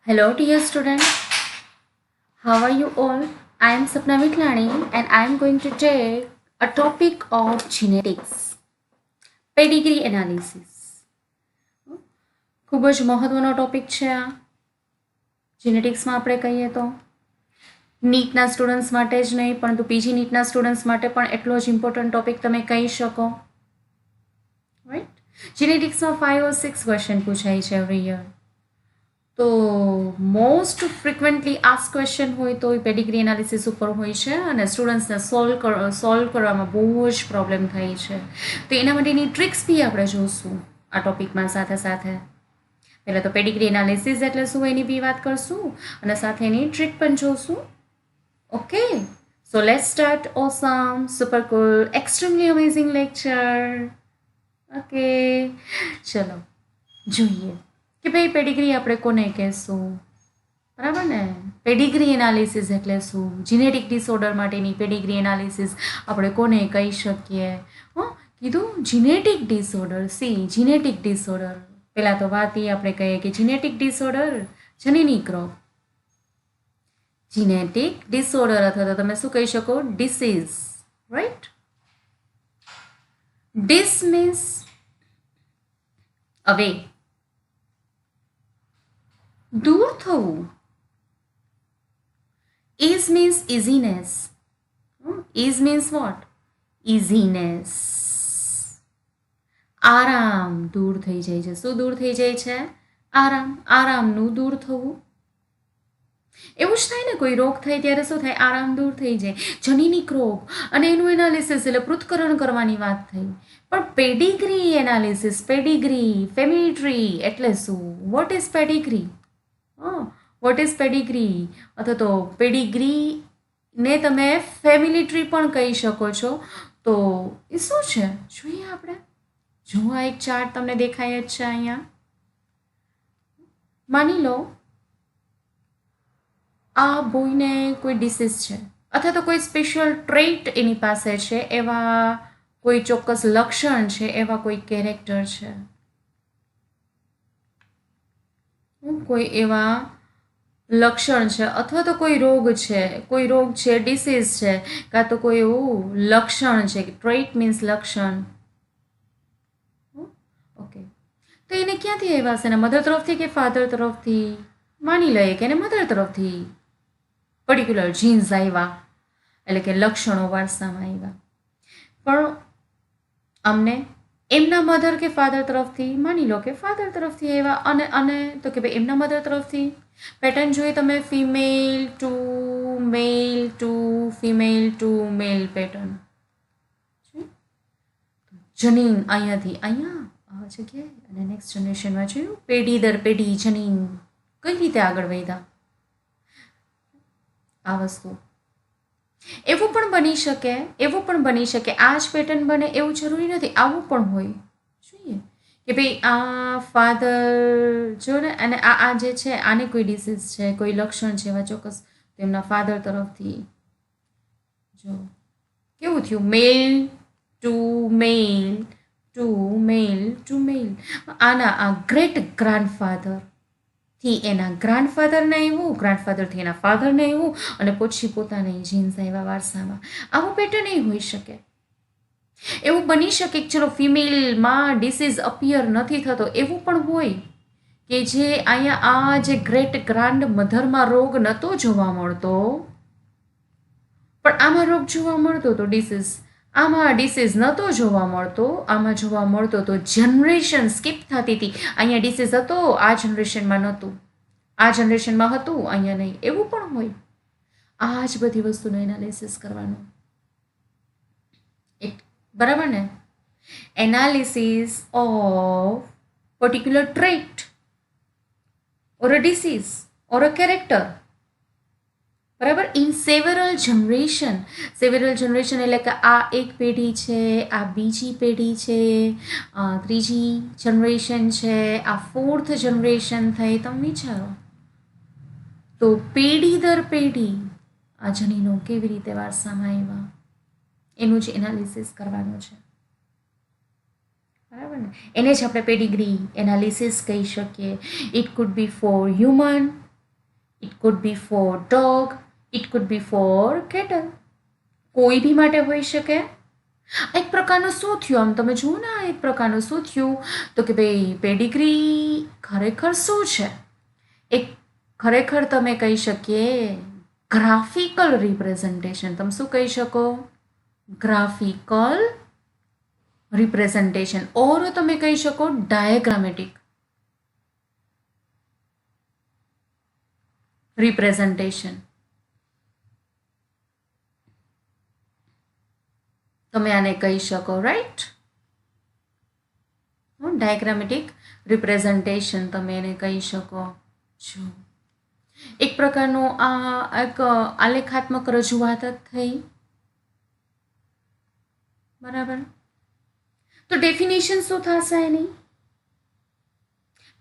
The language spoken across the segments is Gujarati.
Hello, dear student. How are you all? I am Sapna Mitlani and I am going to take a topic of genetics, pedigree analysis. ખૂબ જ મહત્વનો ટોપિક છે આ જીનેટિક્સમાં આપણે કહીએ તો નીટના સ્ટુડન્ટ્સ માટે જ નહીં પરંતુ પીજી નીટના સ્ટુડન્ટ્સ માટે પણ એટલો જ ઇમ્પોર્ટન્ટ ટોપિક તમે કહી શકો રાઈટ જીનેટિક્સમાં 5 or 6 ક્વેશ્ચન પૂછાય છે એવરી યર તો મોસ્ટ ફ્રિકવન્ટલી આસ્ક ક્વેશ્ચન હોય તો એ પેડિગ્રી એનાલિસિસ ઉપર હોય છે અને સ્ટુડન્ટ્સને સોલ્વ કરવામાં બહુ જ પ્રોબ્લેમ થાય છે તો એના માટેની ટ્રિક્સ બી આપણે જોઈશું આ ટોપિકમાં સાથે સાથે પહેલાં તો પેડિગ્રી એનાલિસિસ એટલે શું એની બી વાત કરશું અને સાથે એની ટ્રીક પણ જોઈશું okay so let's start awesome super cool extremely amazing lecture okay ચલો જોઈએ કે ભાઈ પેડિગ્રી આપણે કોને કહેશું બરાબર ને પેડિગ્રી એનાલિસિસ એટલે શું જીનેટિક ડિસઓર્ડર માટેની પેડિગ્રી એનાલિસિસ આપણે કોને કહી શકીએ કીધું જીનેટિક ડિસઓર્ડર જીનેટિક ડિસઓર્ડર પહેલાં તો વાત એ આપણે કહીએ કે જીનેટિક ડિસઓર્ડર જનીનિક રોગ જીનેટિક ડિસઓર્ડર અથવા તો તમે શું કહી શકો ડિસીઝ રાઈટ ડિસ મીન્સ અવે દૂર થવું is means easiness is means what easiness આરામ દૂર થઈ જાય છે શું દૂર થઈ જાય છે આરામનું દૂર થવું એવું જ થાય ને કોઈ રોગ થાય ત્યારે શું થાય આરામ દૂર થઈ જાય જનીનિક રોગ અને એનું એનાલિસિસ એટલે પૃથ્થકરણ કરવાની વાત થઈ પણ Pedigree analysis Pedigree family tree એટલે શું what is Pedigree what is Pedigree અથવા તો પેડિગ્રીને તમે ફેમિલી ટ્રી પણ કહી શકો છો તો એ શું છે જોઈએ આપણે જો આ એક ચાર્ટ તમને દેખાય જ છે અહીંયા માની લો આ બોયને કોઈ ડિસીઝ છે અથવા તો કોઈ સ્પેશિયલ ટ્રેટ એની પાસે છે એવા કોઈ ચોક્કસ લક્ષણ છે એવા કોઈ કેરેક્ટર છે કોઈ એવા લક્ષણ છે અથવા તો કોઈ રોગ છે ડિસીઝ છે કાં તો કોઈ એવું લક્ષણ છે ટ્રેટ મીન્સ લક્ષણ ઓકે તો એને ક્યાંથી આવ્યા છે ને મધર તરફથી કે ફાધર તરફથી માની લઈએ કે એને મધર તરફથી પર્ટિક્યુલર જીન્સ આવ્યા એટલે કે લક્ષણો વારસામાં આવ્યા પણ અમને એમના મધર કે ફાધર તરફથી માની લો કે ફાધર તરફથી આવ્યા અને તો કે ભાઈ એમના મધર તરફથી પેટર્ન જોઈએ તમે ફિમેલ ટુ મેલ પેટર્ન જનીન અહીંયાથી અહીંયા આ જગ્યાએ અને નેક્સ્ટ જનરેશનમાં જોયું પેઢી દર પેઢી જનીન કઈ રીતે આગળ વધ્યા આ વસ્તુ એવું પણ બની શકે આ જ પેટર્ન બને એવું જરૂરી નથી આવું પણ હોય જોઈએ કે ભાઈ આ ફાધર જો ને અને આ જે છે આને કોઈ ડિસીઝ છે કોઈ લક્ષણ છે એવા ચોક્કસ તેમના ફાધર તરફથી જો કેવું થયું મેલ ટુ મેલ આના આ ગ્રેટ ગ્રાન્ડફાધર થી એના ગ્રાન્ડફાધરને આવ્યું ગ્રાન્ડફાધરથી એના ફાધરને આવ્યું અને પછી પોતાને જીન્સ આવ્યા વારસામાં આવું પેટર્ન એ હોઈ શકે એવું બની શકે કે ચલો ફિમેલમાં ડિસીઝ અપિયર નથી થતો એવું પણ હોય કે જે અહીંયા આ જે ગ્રેટ ગ્રાન્ડ મધરમાં રોગ નહોતો જોવા મળતો પણ આમાં રોગ જોવા મળતો તો ડિસીઝ આમાં ડિસીઝ નહોતો જોવા મળતો આમાં જોવા મળતો તો જનરેશન સ્કીપ થતી હતી અહીંયા ડિસીઝ હતો આ જનરેશનમાં નહોતું આ જનરેશનમાં હતું અહીંયા નહીં એવું પણ હોય આ જ બધી વસ્તુનું એનાલિસિસ કરવાનું બરાબર ને analysis of particular trait or a disease or a character બરાબર ઇન સેવરલ જનરેશન એટલે કે આ એક પેઢી છે આ બીજી પેઢી છે ત્રીજી જનરેશન છે આ ફોર્થ જનરેશન થઈ તમે વિચારો તો પેઢી દર પેઢી આ જનીનો કેવી રીતે વારસામાં આવ્યા એનું જ એનાલિસિસ કરવાનું છે બરાબર ને એને જ આપણે પેડિગ્રી એનાલિસિસ કહી શકીએ it could B four human could be for dog, it could be for cattle. કોઈ બી માટે હોઈ શકે. એક પ્રકારનું શું થયું આમ તમે જુઓ ને, એક પ્રકારનું શું થયું તો કે ભાઈ પેડિગ્રી ખરેખર શું છે? એક ખરેખર તમે કહી શકીએ ગ્રાફિકલ રિપ્રેઝન્ટેશન. તમે શું કહી શકો? Graphical representation. ઓર તમે કહી શકો ડાયાગ્રામેટિક રિપ્રેઝન્ટેશન. તમે આને કહી શકો, રાઈટ? ડાયાગ્રામેટિક રિપ્રેઝન્ટેશન તમે એને કહી શકો છો. એક પ્રકારનું આ એક આલેખાત્મક રજૂઆત જ થઈ, બરાબર? તો ડેફિનેશન શું થશે એની?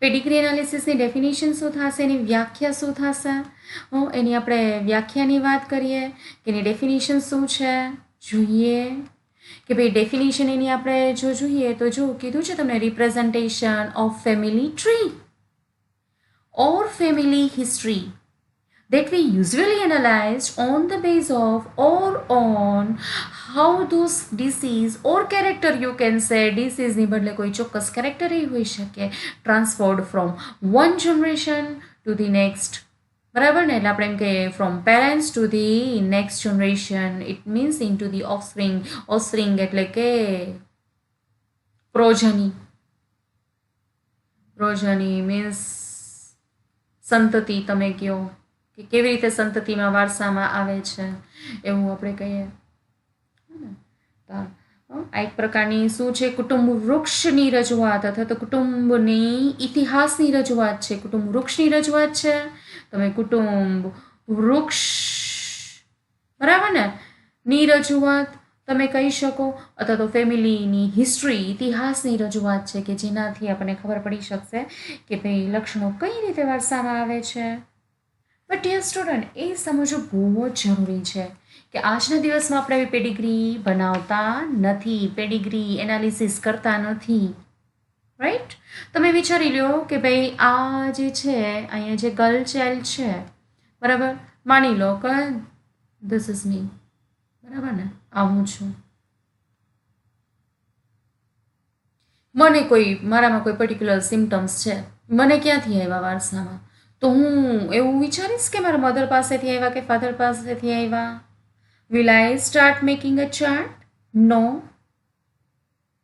પેડિગ્રી એનાલિસિસની ડેફિનેશન શું થશે? એની વ્યાખ્યા શું થશે? એની આપણે વ્યાખ્યાની વાત કરીએ કે એની ડેફિનેશન શું છે, જોઈએ કે ભાઈ ડેફિનેશન એની આપણે જો જોઈએ તો જો કીધું છે તમને, representation of family tree or family history that we usually analyze on the basis of or on how those disease or character, you can say disease ની બદલે કોઈ ચોક્કસ કેરેક્ટર એ હોઈ શકે, transferred from one generation to the next, બરાબર ને? એટલે આપણે એમ કે from parents to the next generation, it means into the offspring. Offspring એટલે કે પ્રોજની. પ્રોજની મીન્સ સંતતિ, તમે કહો કે કેવી રીતે સંતતિમાં વારસામાં આવે છે એવું આપણે કહીએ. આ એક પ્રકારની શું છે? કુટુંબ વૃક્ષની રજૂઆત અથવા તો કુટુંબની ઇતિહાસની રજૂઆત છે. કુટુંબ વૃક્ષની રજૂઆત છે. તમે કુટુંબ વૃક્ષ, બરાબર ને, ની રજૂઆત તમે કહી શકો, અથવા તો ફેમિલીની હિસ્ટ્રી, ઇતિહાસની રજૂઆત છે કે જેનાથી આપણને ખબર પડી શકશે કે ભાઈ લક્ષણો કઈ રીતે વારસામાં આવે છે. બટ ડિયર સ્ટુડન્ટ, એ સમજવું બહુ જ જરૂરી છે કે આજના દિવસમાં આપણે એવી પેડિગ્રી બનાવતા નથી, પેડિગ્રી એનાલિસિસ કરતા નથી, રાઈટ? તમે વિચારી લો કે ભાઈ આ જે છે અહીંયા જે ગર્લ ચાઇલ્ડ છે, બરાબર, માની લો કે ધીસ ઇઝ મી, બરાબર ને, આવું છું. મને કોઈ મારામાં કોઈ પર્ટિક્યુલર સિમ્ટમ્સ છે, મને ક્યાંથી આવ્યા વારસામાં? તો હું એવું વિચારીશ કે મારા મધર પાસેથી આવ્યા કે ફાધર પાસેથી આવ્યા? Will I start making a chart? No.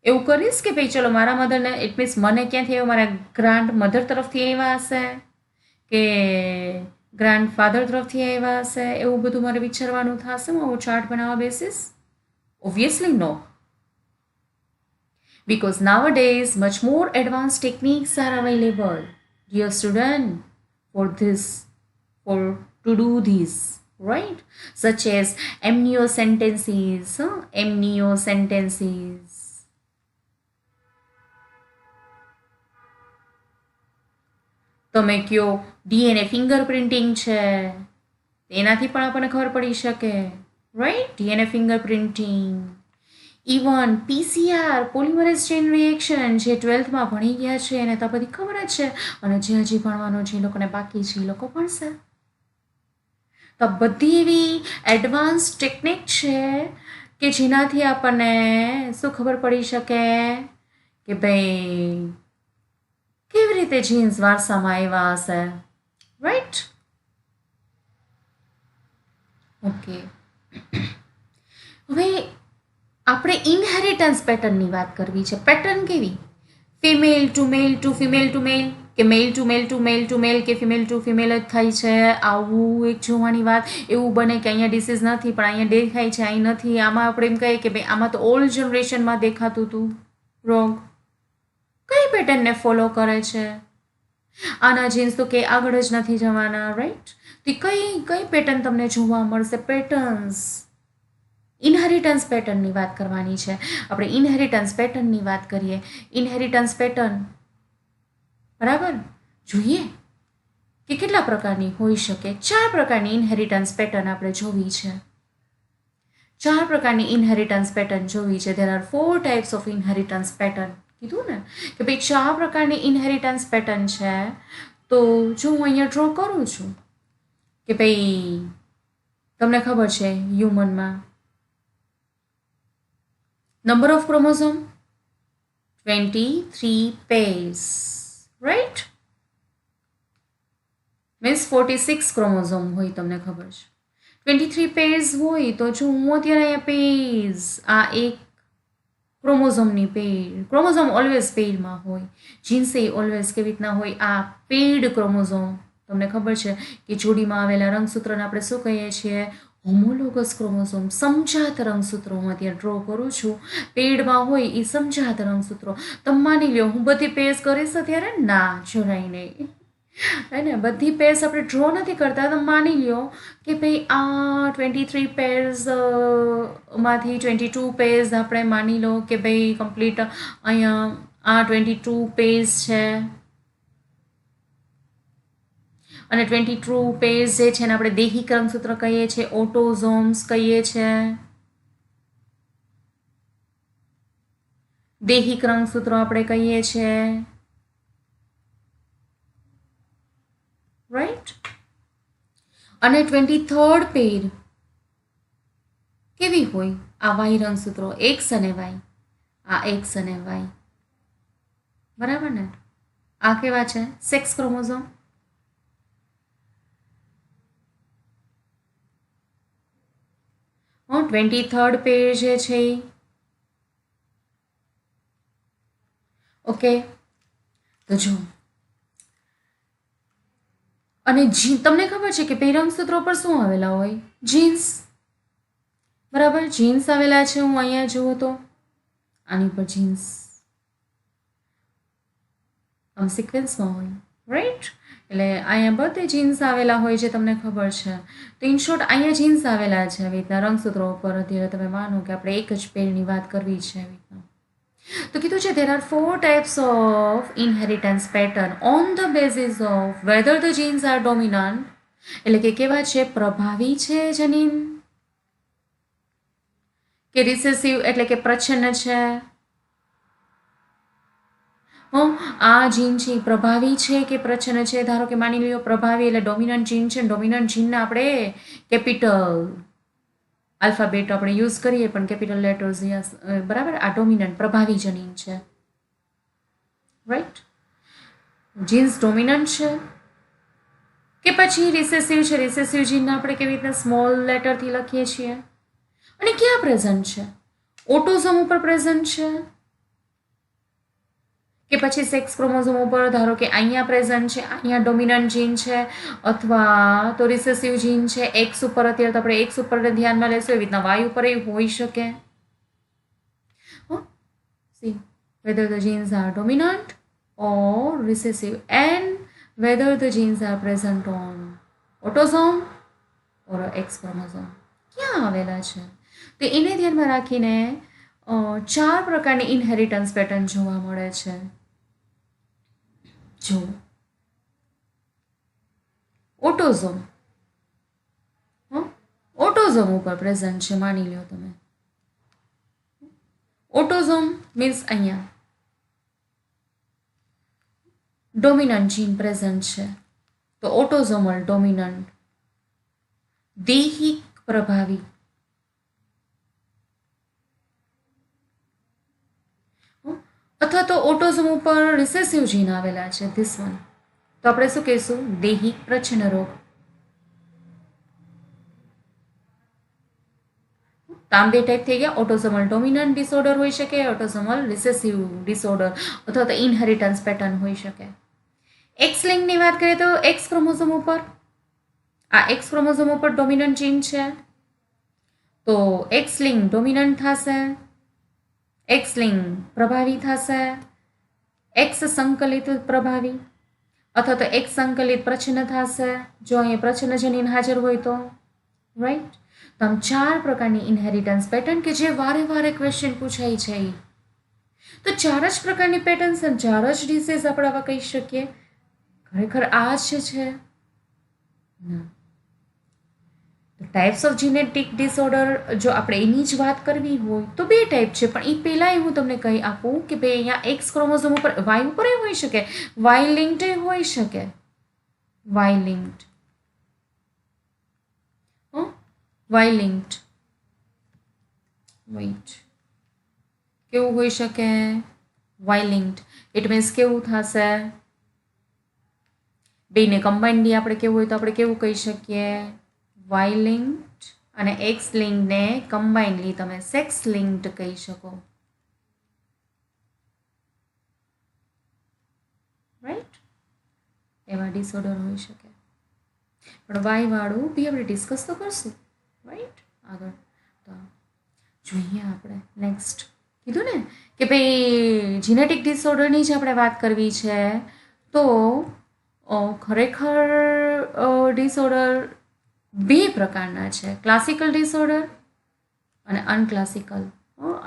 એવું કરીશ કે ભાઈ ચલો મારા મધરને, ઇટ મીન્સ મને ક્યાંથી આવ્યો? મારા ગ્રાન્ડ મધર તરફથી આવ્યા હશે કે ગ્રાન્ડ ફાધર તરફથી આવ્યા હશે? એવું બધું મારે વિચારવાનું થશે હું આવું ચાર્ટ બનાવવા basis? Obviously no. Because nowadays much more advanced techniques are available, dear student, for to do this, right? Such as amniocentesis, amniocentesis. તમે કયો ડીએનએ ફિંગરપ્રિન્ટિંગ છે, એનાથી પણ આપણને ખબર પડી શકે, right? DNA fingerprinting, even PCR, polymerase chain reaction, જે 12થમાં ભણી ગયા છે એને તો બધી ખબર જ છે, અને જે હજી ભણવાનું છે એ લોકોને બાકી છે એ લોકો ભણશે. તો બધી એવી એડવાન્સ ટેકનિક છે કે જેનાથી આપણને શું ખબર પડી શકે કે ભાઈ કેવી રીતે જીન્સ વારસામાં આવ્યા હશે, રાઈટ? ઓકે, હવે આપણે ઇનહેરિટન્સ પેટર્નની વાત કરવી છે. પેટર્ન કેવી? Female to male to female to મેલ, કે મેલ two male two male two મેલ, કે ફિમેલ ટુ ફિમેલ જ થાય છે, આવું એક જોવાની વાત. એવું બને કે અહીંયા ડિસીઝ નથી પણ અહીંયા દેખાય છે, અહીં નથી. આમાં આપણે એમ કહીએ કે ભાઈ આમાં તો ઓલ્ડ જનરેશનમાં દેખાતું હતું. રોંગ. કઈ પેટર્નને ફોલો કરે છે? આના જીન્સ તો કે આગળ જ નથી જવાના, રાઈટ? તો કઈ પેટર્ન તમને જોવા મળશે? પેટર્ન્સ. ઇનહેરિટન્સ પેટર્નની વાત કરવાની છે આપણે. ઇનહેરિટન્સ પેટર્નની વાત કરીએ. ઇનહેરિટન્સ પેટર્ન, બરાબર, જોઈએ કે કેટલા પ્રકારની હોઈ શકે. 4 પ્રકારની ઇનહેરિટન્સ પેટર્ન આપણે જોવી છે. 4 પ્રકારની ઇનહેરિટન્સ પેટર્ન જોવી છે. There are 4 types of inheritance pattern. કીધું ને કે ભાઈ 4 પ્રકારની ઇનહેરિટન્સ પેટર્ન છે. તો જો હું અહીંયા ડ્રો કરું છું, કે ભાઈ તમને ખબર છે હ્યુમનમાં number of chromosome 23 pairs, right? Means 46 chromosome હોય, તમને ખબર છે 23 pairs હોય તો જો હું અત્યારે અહીંયા pairs આ એક ક્રોમોઝોમની પેડ, ક્રોમોઝોમ ઓલવેઝ પેડમાં હોય, જીન્સે ઓલવેઝ કેવી રીતના હોય આ પેડ ક્રોમોઝોમ. તમને ખબર છે કે જોડીમાં આવેલા રંગસૂત્રને આપણે શું કહીએ છીએ? Homologous chromosome. સમજાત રંગસૂત્રો હું અત્યારે ડ્રો કરું છું, પેડમાં હોય એ સમજાત રંગસૂત્રો. તમે માની લો હું બધી પેજ કરીશ અત્યારે? ના, જરાય નહીં. હે ને, બધી પેર્સ આપણે ડ્રો નથી કરતા. તમે માની લો કે ભાઈ આ 23 પેર્સ માંથી 22 પેર્સ આપણે માની લો કે ભાઈ કમ્પ્લીટ અહીંયા આ 22 પેર્સ છે અને 22 પેર્સ જે છે ને આપણે દેહિક રંગસૂત્ર કહીએ છીએ, ઓટોઝોમ્સ કહીએ છીએ. દેહિક રંગસૂત્રો આપણે કહીએ છીએ, રાઈટ. અને 23rd પેર કેવી હોય? આ વાય રંગસૂત્રો, એક્સ અને વાય, આ એક્સ અને વાય, બરાબર ને? આ કેવા છે? Sex chromosome. હું 23rd પેર જે છે ઓકે. તો જો અને તમને ખબર છે કે પેરંગ સૂત્રો પર શું આવેલા હોય? જીન્સ, બરાબર. જીન્સ આવેલા છે. હું અહીંયા જુઓ તો આની પર જીન્સ આમ સિક્વન્સમાં હોય, રાઈટ. એટલે અહીંયા બધે જીન્સ આવેલા હોય છે, તમને ખબર છે. તો ઇન શોર્ટ અહીંયા જીન્સ આવેલા છે આવી રીતના રંગસૂત્રો ઉપર. અત્યારે તમે માનો કે આપણે એક જ પેરની વાત કરવી છે આવી રીતના. તો કીધું છે there are 4 types of inheritance pattern on the basis of whether the genes are dominant, એટલે કે કેવા છે? પ્રભાવી છે જનીન, કે રિસેસિવ એટલે કે પ્રચ્છન્ન છે. આ જીન છે પ્રભાવી છે કે પ્રચ્છન્ન છે? ધારો કે માની લ્યો પ્રભાવી એટલે ડોમિનન્ટ જીન છે. ડોમિનન્ટ જીનને આપણે કેપિટલ આલ્ફાબેટ આપણે યુઝ કરીએ પણ કેપિટલ લેટર્સ, બરાબર. આ ડોમિનન્ટ પ્રભાવી જનીન છે, રાઈટ. જીન્સ ડોમિનન્ટ છે કે પછી રિસેસિવ છે? રિસેસિવ જીનને આપણે કેવી રીતના સ્મોલ લેટરથી લખીએ છીએ. અને ક્યાં પ્રેઝન્ટ છે? ઓટોઝોમ ઉપર પ્રેઝન્ટ છે કે પછી સેક્સ ક્રોમોઝોમ ઉપર? ધારો કે અહીંયા પ્રેઝન્ટ છે, અહીંયા ડોમિનન્ટ જીન છે, અથવા તો રિસેસિવ જીન છે એક્સ ઉપર. અત્યારે તો આપણે એક્સ ઉપર ધ્યાનમાં લેશું, એવી રીતના વાય ઉપર એ હોઈ શકે. C whether the genes are dominant or recessive and whether the genes are present on autosome or X chromosome. ક્યાં આવેલા છે? તો એને ધ્યાનમાં રાખીને 4 પ્રકારની ઇનહેરિટન્સ પેટર્ન જોવા મળે છે. જો ઓટોઝોમ, ઓટોઝોમ ઉપર પ્રેઝન્ટ છે માની લો તમે. ઓટોઝોમ મીન્સ અહીંયા ડોમિનન્ટ જીન પ્રેઝન્ટ છે, તો ઓટોઝોમલ ડોમિનન્ટ. દેહિક પ્રભાવી, અથવા તો ઓટોઝોમ ઉપર રિસેસિવ જીન આવેલા છે, ધીસ વન, તો આપણે શું કહીશું? દેહિક પ્રચ્છન્ન રોગ. તો આમ બે ટાઈપ થઈ ગયા. ઓટોઝોમલ ડોમિનન્ટ ડિસઓર્ડર હોઈ શકે, ઓટોઝોમલ રિસેસિવ ડિસઓર્ડર, અથવા તો ઇનહેરિટન્સ પેટર્ન હોઈ શકે. એક્સ લિંકની વાત કરીએ તો એક્સ ક્રોમોઝોમ ઉપર, આ એક્સ ક્રોમોઝોમ ઉપર ડોમિનન્ટ જીન છે, તો એક્સ લિંક ડોમિનન્ટ થશે, એક્સ લિંક પ્રભાવી થશે, એક્સ સંકલિત પ્રભાવી, અથવા તો એક્સ સંકલિત પ્રચ્છન્ન થશે જો અહીંયા પ્રચ્છન્ન જનીન હાજર હોય તો, રાઈટ. તો આમ 4 પ્રકારની ઇનહેરિટન્સ પેટર્ન કે જે વારે વારે ક્વેશ્ચન પૂછાય છે. તો 4 જ પ્રકારની પેટર્ન્સ અને 4 જ ડિસીઝ આપણે આવા કહી શકીએ? ખરેખર આ જ છે ના. ટાઈપ્સ ઓફ જીનેટિક ડિસઓર્ડર જો આપણે એની જ વાત કરવી હોય તો 2 ટાઈપ છે, પણ એ પહેલાંય હું તમને કહી આપું કે ભાઈ અહીંયા એક્સ ક્રોમોઝોમ ઉપર વાય ઉપર એ હોઈ શકે, વાય લિંક્ડ હોઈ શકે, Y linked. Y linked, wait, કેવું હોઈ શકે? Y linked. ઇટ મીન્સ કેવું થશે? બેને કમ્બાઇન્ડલી આપણે કેવું હોય તો આપણે કેવું કહી શકીએ? Y linked. અને એક્સ લિંક્ડને કમ્બાઇન્ડલી તમે સેક્સ લિંક્ડ કહી શકો. રાઈટ? એવા ડિસઓર્ડર હોઈ શકે. પણ વાય વાળું બી આપણે ડિસ્કસ તો કરશું. રાઈટ? આગળ તો જોઈએ આપણે નેક્સ્ટ. કીધું ને કે ભાઈ જીનેટિક ડિસઓર્ડરની જ આપણે વાત કરવી છે. તો ખરેખર ડિસઓર્ડર બે પ્રકારના છે, ક્લાસિકલ ડિસઓર્ડર અને અનક્લાસિકલ.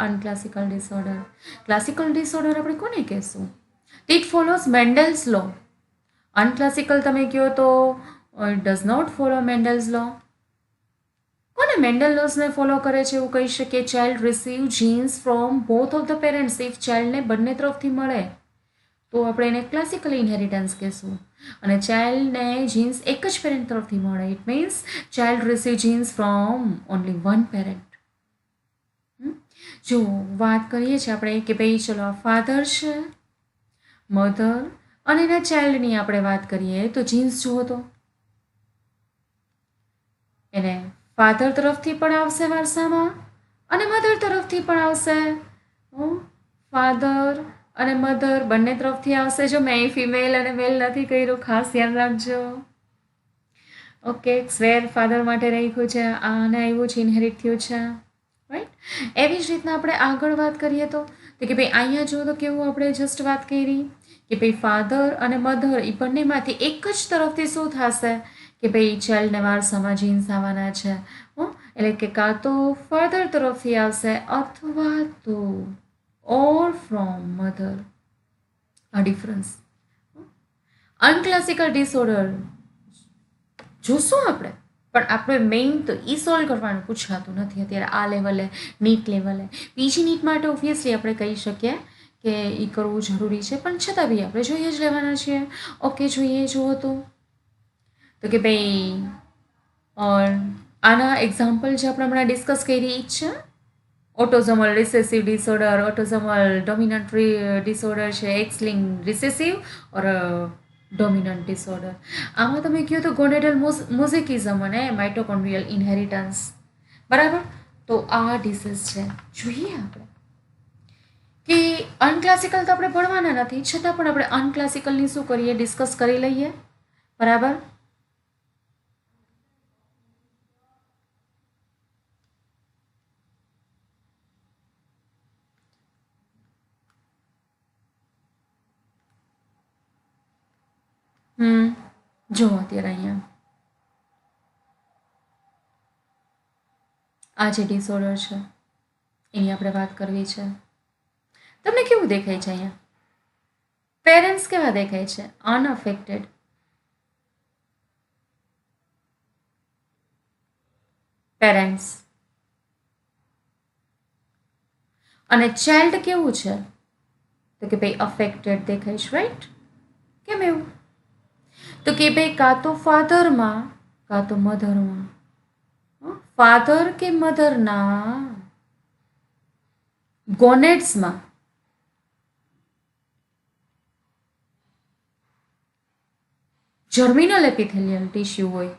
અનક્લાસિકલ ડિસઓર્ડર. ક્લાસિકલ ડિસઓર્ડર આપણે કોને કહેશું? ઇટ ફોલોઝ મેન્ડલ્સ લો. અનક્લાસિકલ તમે કહો તો it does not follow Mendel's law. કોને મેન્ડલ લોસને ફોલો કરે છે એવું કહી શકીએ? Child receive genes from both of the parents. If ચાઇલ્ડને બંને તરફથી મળે તો આપણે એને ક્લાસિકલ ઇનહેરિટન્સ કહેશું. અને ચાઇલ્ડને જીન્સ એક જ પેરેન્ટ તરફથી મળે, it means child receive genes from only one parent. જો વાત કરીએ છીએ આપણે કે ભાઈ ચલો ફાધર છે, મધર અને એના ચાઇલ્ડની આપણે વાત કરીએ તો જીન્સ જુઓ તો એને ફાધર તરફથી પણ આવશે વારસામાં અને મધર તરફથી પણ આવશે. ફાધર અને મધર બંને તરફથી આવશે. જો મેં ફિમેલ અને મેલ નથી કર્યું, ખાસ ધ્યાન રાખજો. ઓકે, સ્વેર ફાધર માટે રાખ્યું છે, આને આવ્યું છે, ઇનહેરિટ થયું છે. રાઈટ? એવી જ રીતના આપણે આગળ વાત કરીએ તો કે ભાઈ અહીંયા જો તો કેવું આપણે જસ્ટ વાત કરી કે ભાઈ ફાધર અને મધર એ બંનેમાંથી એક જ તરફથી શું થશે કે ભાઈ ચાઇલ્ડને વારસામાં જીન્સ આવવાના છે. એટલે કે કાં તો ફાધર તરફથી આવશે અથવા તો ઓર ફ્રોમ મધર. આ ડિફરન્સ. અનક્લાસિકલ ડિસઓર્ડર જોશું આપણે, પણ આપણે મેઇન તો એ સોલ્વ કરવાનું પૂછાતું નથી અત્યારે આ લેવલે, નીટ લેવલે. પીજી નીટ માટે ઓબ્વિયસલી આપણે કહી શકીએ કે એ કરવું જરૂરી છે, પણ છતાં બી આપણે જોઈએ જ લેવાના છીએ. ઓકે, જોઈએ જુઓ તો કે ભાઈ આના એક્ઝામ્પલ જે આપણે હમણાં ડિસ્કસ કરી એ જ છે. ઓટોઝોમલ રિસેસિવ ડિસઓર્ડર, ઓટોઝોમલ ડોમિનન્ટ ડિસઓર્ડર છે, એક્સ લિંક્ડ રિસેસિવ ઓર ડોમિનન્ટ ડિસઓર્ડર. આમાં તમે કહો તો ગોનેડલ મોઝેકિઝમ અને માઇટોકોન્ડ્રિયલ ઇનહેરિટન્સ. બરાબર? તો આ ડિસીઝ છે. જોઈએ આપણે કે અનક્લાસિકલ તો આપણે ભણવાના નથી, છતાં પણ આપણે અનક્લાસિકલની શું કરીએ? ડિસ્કસ કરી લઈએ. બરાબર? જો અત્યારે અહીંયા આ જે ડિસઓર્ડર છે એની આપણે વાત કરવી છે. તમને કેવું દેખાય છે અહીંયા? પેરેન્ટ્સ કેવા દેખાય છે? અનઅફેક્ટેડ. પેરેન્ટ્સ. અને ચાઇલ્ડ કેવું છે? તો કે ભાઈ અફેક્ટેડ દેખાય છે. રાઈટ? કેમ એવું? તો કે ભાઈ કાં તો ફાધરમાં કાં તો મધરમાં, ફાધર કે મધરના ગોનેટ્સમાં જર્મિનલ એપિથેલિયલ ટિશ્યુ હોય.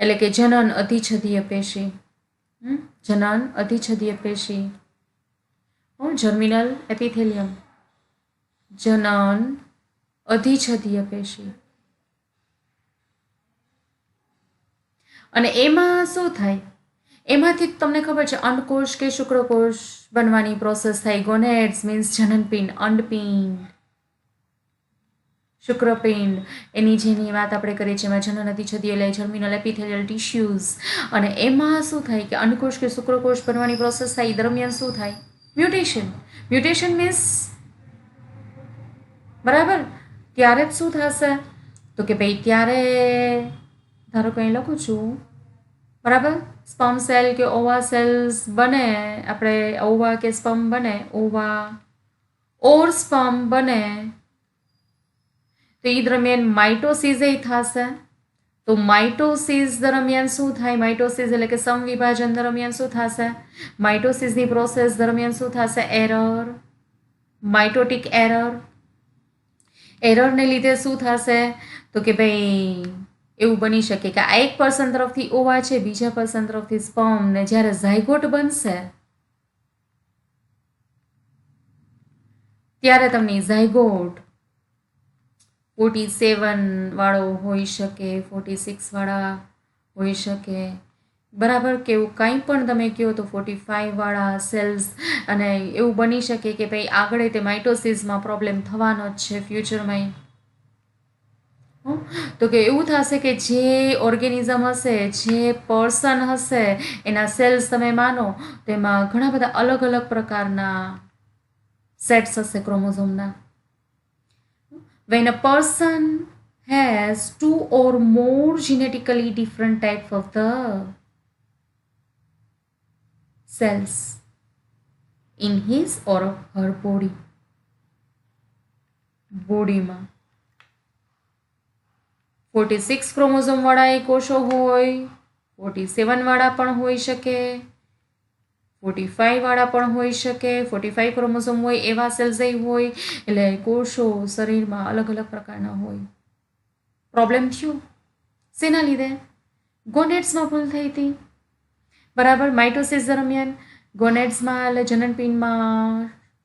એટલે કે જનન અધિછદીય પેશી. જનન અધિછદીય પેશી, જર્મિનલ એપિથેલિયમ, જનન અધિછદીય પેશી. અને એમાં શું થાય? એમાંથી તમને ખબર છે અંડકોષ કે શુક્રકોષ બનવાની પ્રોસેસ થાય. ગોનેડ્સ મીન્સ જનનપિંડ, અંડપિંડ, શુક્રપિંડ. એની જેની વાત આપણે કરીએ છીએ એમાં જનન અધિછદીય જર્મિનલ એપિથેલિયલ ટિશ્યુઝ. અને એમાં શું થાય કે અંડકોષ કે શુક્રકોષ બનવાની પ્રોસેસ થાય. દરમિયાન શું થાય? મ્યુટેશન. મ્યુટેશન મીન્સ બરાબર, ત્યારે જ શું થશે? તો કે ભાઈ ત્યારે ધારો કંઈ લખું છું, બરાબર, સ્પર્મ સેલ કે ઓવા સેલ્સ બને. આપણે ઓવા કે સ્પર્મ બને, ઓવા ઓર સ્પર્મ બને. તો એ દરમિયાન માઇટોસિસ એ થશે. તો માઇટોસિસ દરમિયાન શું થાય? માઇટોસિસ એટલે કે સમવિભાજન દરમિયાન શું થશે? માઇટોસિસની પ્રોસેસ દરમિયાન શું થશે? Error, mitotic error. એરરને લીધે શું થશે? તો કે ભાઈ એવું બની શકે કે આ એક પર્સન તરફથી ઓવા છે, બીજા પર્સન તરફથી સ્પર્મ, ને જ્યારે ઝાયગોટ બનશે ત્યારે તમને ઝાયગોટ 47 વાળો હોઈ શકે, 46 વાળા હોઈ શકે, બરાબર. કે એવું કંઈ પણ તમે કહો તો 45 વાળા સેલ્સ, અને એવું બની શકે કે ભાઈ આગળ તે માઇટોસિસમાં પ્રોબ્લેમ થવાનો જ છે ફ્યુચરમાં. તો કે એવું થશે કે જે ઓર્ગેનિઝમ હશે, જે પર્સન હશે, એના સેલ્સ તમે માનો તેમાં ઘણા બધા અલગ અલગ પ્રકારના સેટ્સ હશે ક્રોમોઝોમના. When a person has two or more genetically different type of the cells in his or her બોડીમાં 46 ક્રોમોઝોમ વાળા એ કોષો હોય, 47 વાળા પણ હોઈ શકે, 45 વાળા પણ હોઈ શકે, 45 ક્રોમોઝોમ હોય એવા સેલ્સ હોય. એટલે કોષો શરીરમાં અલગ અલગ પ્રકારના હોય. પ્રોબ્લેમ થયો શેના લીધે? ગોનેટ્સમાં ભૂલ થઈ હતી, બરાબર. માઇટોસિસ દરમિયાન ગોનેટ્સમાં એટલે જનનપિંડમાં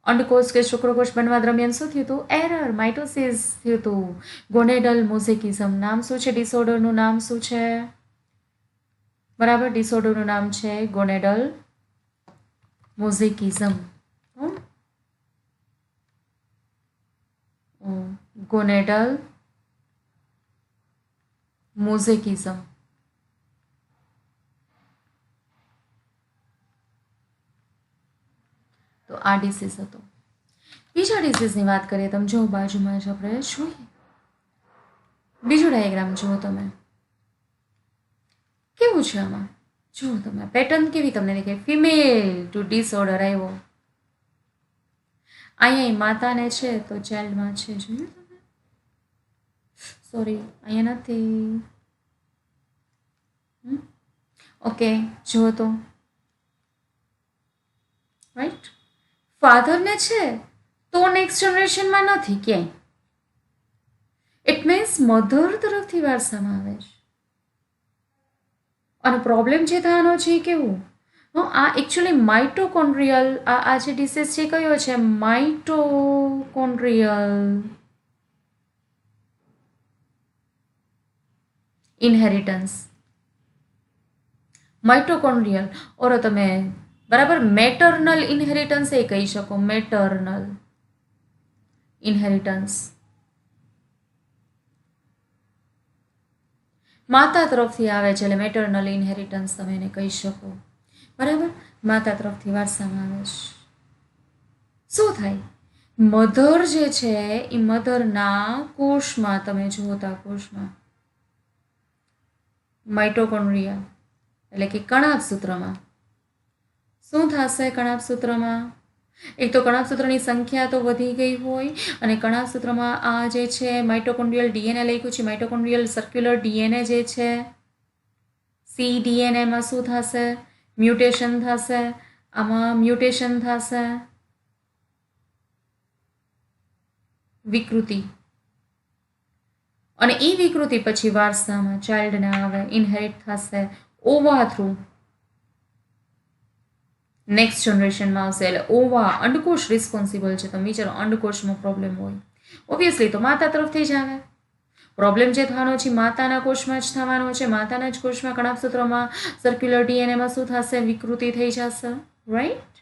અંડકોષ કે શુક્રકોષ બનવા દરમિયાન શું થયું હતું? એરર, માઇટોસિસ થયું હતું. ગોનેડલ મોઝેકિઝમ નામ શું છે? ડિસઓર્ડરનું નામ શું છે? બરાબર, ડિસઓર્ડરનું નામ છે ગોનેડલ મોઝેકિઝમ. ગોનેડલ મોઝેકિઝમ. તો આ ડિસીઝ હતો. બીજા ડિસીઝની વાત કરીએ, તમે જો બાજુમાં જ આપણે જોઈએ. બીજો ડાયાગ્રામ જુઓ તમે, કેવું છે આમાં? જુઓ તમે પેટર્ન કેવી તમને દેખાય? ફિમેલ ટુ ડિસઓર્ડર આવ્યો. અહીંયા માતાને છે તો ચાઇલ્ડમાં છે, જોયું તમે? સોરી, અહીંયા નથી. ઓકે, જુઓ તો રાઈટ. ફાધરને છે તો નેક્સ્ટ જનરેશનમાં નથી ક્યાંય. ઇટ મીન્સ મધર તરફથી વારસામાં આવે છે. અને પ્રોબ્લેમ જે થવાનો છે એ કેવું? આ એકચ્યુઅલી માઇટોકોન્ડ્રિયલ, આ જે ડિસીઝ છે કયો છે? માઇટોકોન્ડ્રિયલ ઇનહેરિટન્સ. માઇટોકોન્ડ્રિયલ ઓર તમે બરાબર મેટર્નલ ઇનહેરિટન્સ એ કહી શકો. મેટર્નલ ઇનહેરિટન્સ માતા તરફથી આવે છે, એટલે મેટર્નલ ઇનહેરિટન્સ તમે એને કહી શકો. બરાબર, માતા તરફથી વારસામાં આવે છે. શું થાય? મધર જે છે એ મધરના કોષમાં, તમે જુઓ તો કોષમાં માઇટોકોન્ડ્રિયા એટલે કે કણાભસૂત્રમાં શું થશે? કણાભસૂત્રમાં એક તો કણાભસૂત્રની સંખ્યા તો વધી ગઈ હોય, અને કણાભસૂત્રમાં આ જે છે માઇટોકોન્ડ્રિયલ ડીએનએ લખ્યું છે, માઇટોકોન્ડ્રિયલ સર્ક્યુલર ડીએનએ જે છે સીડીએનએમાં શું થશે? મ્યુટેશન થશે. આમાં મ્યુટેશન થશે, વિકૃતિ, અને એ વિકૃતિ પછી વારસામાં ચાઇલ્ડને આવે, ઇનહેરિટ થશે ઓવા થ્રુ. નેક્સ્ટ જનરેશનમાં આવશે. એટલે ઓવા અંડકોષ રિસ્પોન્સિબલ છે. તમે વિચારો અંડકોષમાં પ્રોબ્લેમ હોય, ઓબ્વિયસલી તો માતા તરફથી જ આવે. પ્રોબ્લેમ જે થવાનો છે માતાના કોષમાં જ થવાનો છે. માતાના જ કોષમાં કણાભસૂત્રમાં સર્ક્યુલર ડીએનએમાં શું થશે? વિકૃતિ થઈ જશે, રાઈટ.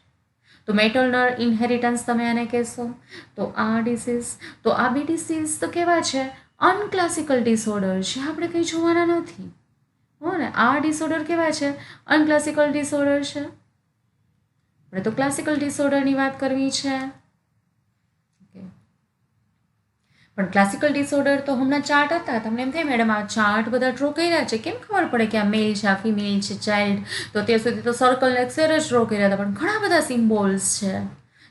તો મેટર્નલ ઇનહેરિટન્સ તમે આને કહેશો. તો આ ડિસીઝ, તો આ બી ડિસીઝ તો કેવા છે? અનક્લાસિકલ ડિસઓર્ડર છે, આપણે કંઈ જોવાના નથી. હો ને, આ ડિસઓર્ડર કેવા છે? અનક્લાસિકલ ડિસઓર્ડર છે. આપણે તો ક્લાસિકલ ડિસઓર્ડરની વાત કરવી છે. પણ ક્લાસિકલ ડિસઓર્ડર તો હમણાં ચાર્ટ હતા, તમને એમ થાય મેડમ આ ચાર્ટ બધા ડ્રો કર્યા છે, કેમ ખબર પડે કે આ મેલ છે, આ ફિમેલ છે, ચાઇલ્ડ? તો ત્યાં સુધી તો સર્કલ ને એક્સેર જ ડ્રો કર્યા હતા, પણ ઘણા બધા સિમ્બોલ્સ છે.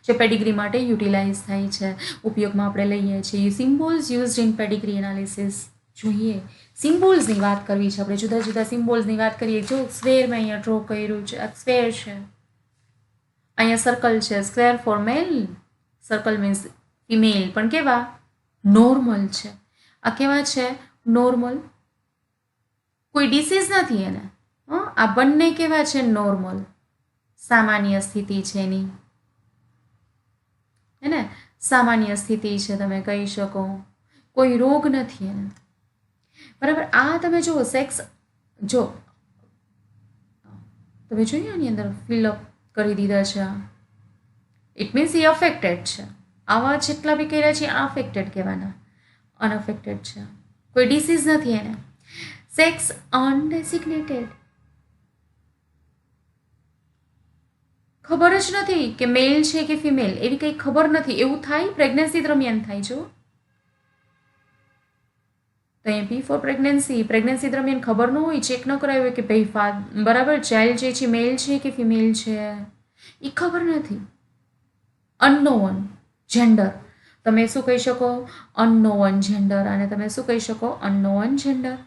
જે પેડિગ્રી માટે યુટિલાઇઝ થાય છે, ઉપયોગમાં આપણે લઈએ છીએ. Symbols used in Pedigree analysis. જોઈએ સિમ્બોલ્સની વાત કરવી છે આપણે, જુદા જુદા સિમ્બોલ્સની વાત કરીએ. જો સ્ક્વેર મેં અહીંયા ડ્રો કર્યું છે, આ સ્ક્વેર છે, અહીંયા સર્કલ છે. સ્ક્વેર ફોર મેલ, સર્કલ મીન્સ ફિમેલ, પણ કેવા નોર્મલ છે. આ કેવા છે? નોર્મલ. કોઈ ડિસીઝ નથી એને. આ બંને કેવા છે? નોર્મલ, સામાન્ય સ્થિતિ છે એની, હે ને? સામાન્ય સ્થિતિ છે તમે કહી શકો. કોઈ રોગ નથી એને, બરાબર. આ તમે જુઓ સેક્સ, જો તમે જોઈએ આની અંદર ફિલઅપ કરી દીધા છે. ઇટ મીન્સ એ અફેક્ટેડ છે. આવા જેટલા બી કર્યા છે અફેક્ટેડ કહેવાના, અનઅફેક્ટેડ છે. કોઈ ડિસીઝ નથી એને. સેક્સ અનડેસિગ્નેટેડ, ખબર જ નથી કે મેલ છે કે ફિમેલ, એવી કંઈ ખબર નથી. એવું થાય પ્રેગ્નન્સી દરમિયાન થાય. જો તો અહીંયા બી ફોર પ્રેગ્નન્સી દરમિયાન ખબર ન હોય, ચેક ન કરાયું હોય કે ભાઈ બરાબર ચાઇલ્ડ જે છે મેલ છે કે ફિમેલ છે, એ ખબર નથી. અનનોન જેન્ડર, તમે શું કહી શકો? Unknown gender. અને તમે શું કહી શકો? Unknown gender.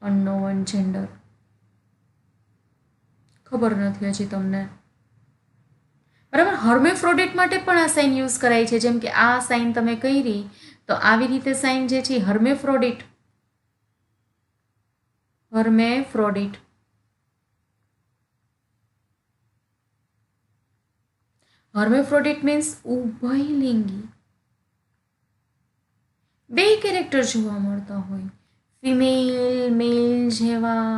અનનોન જેન્ડર ખબર નથી હજી તમને, બરાબર. હર્મેફ્રોડિટ માટે પણ આ સાઇન યુઝ કરાય છે. જેમ કે આ સાઇન તમે કરી તો આવી રીતે સાઇન જે છે હર્મેફ્રોડિટ. હર્મેફ્રોડિટ. હર્મેફ્રોડિટ મીન્સ ઉભયલિંગી. બે કેરેક્ટર જોવા મળતા હોય, ફિમેલ મેલ જેવા.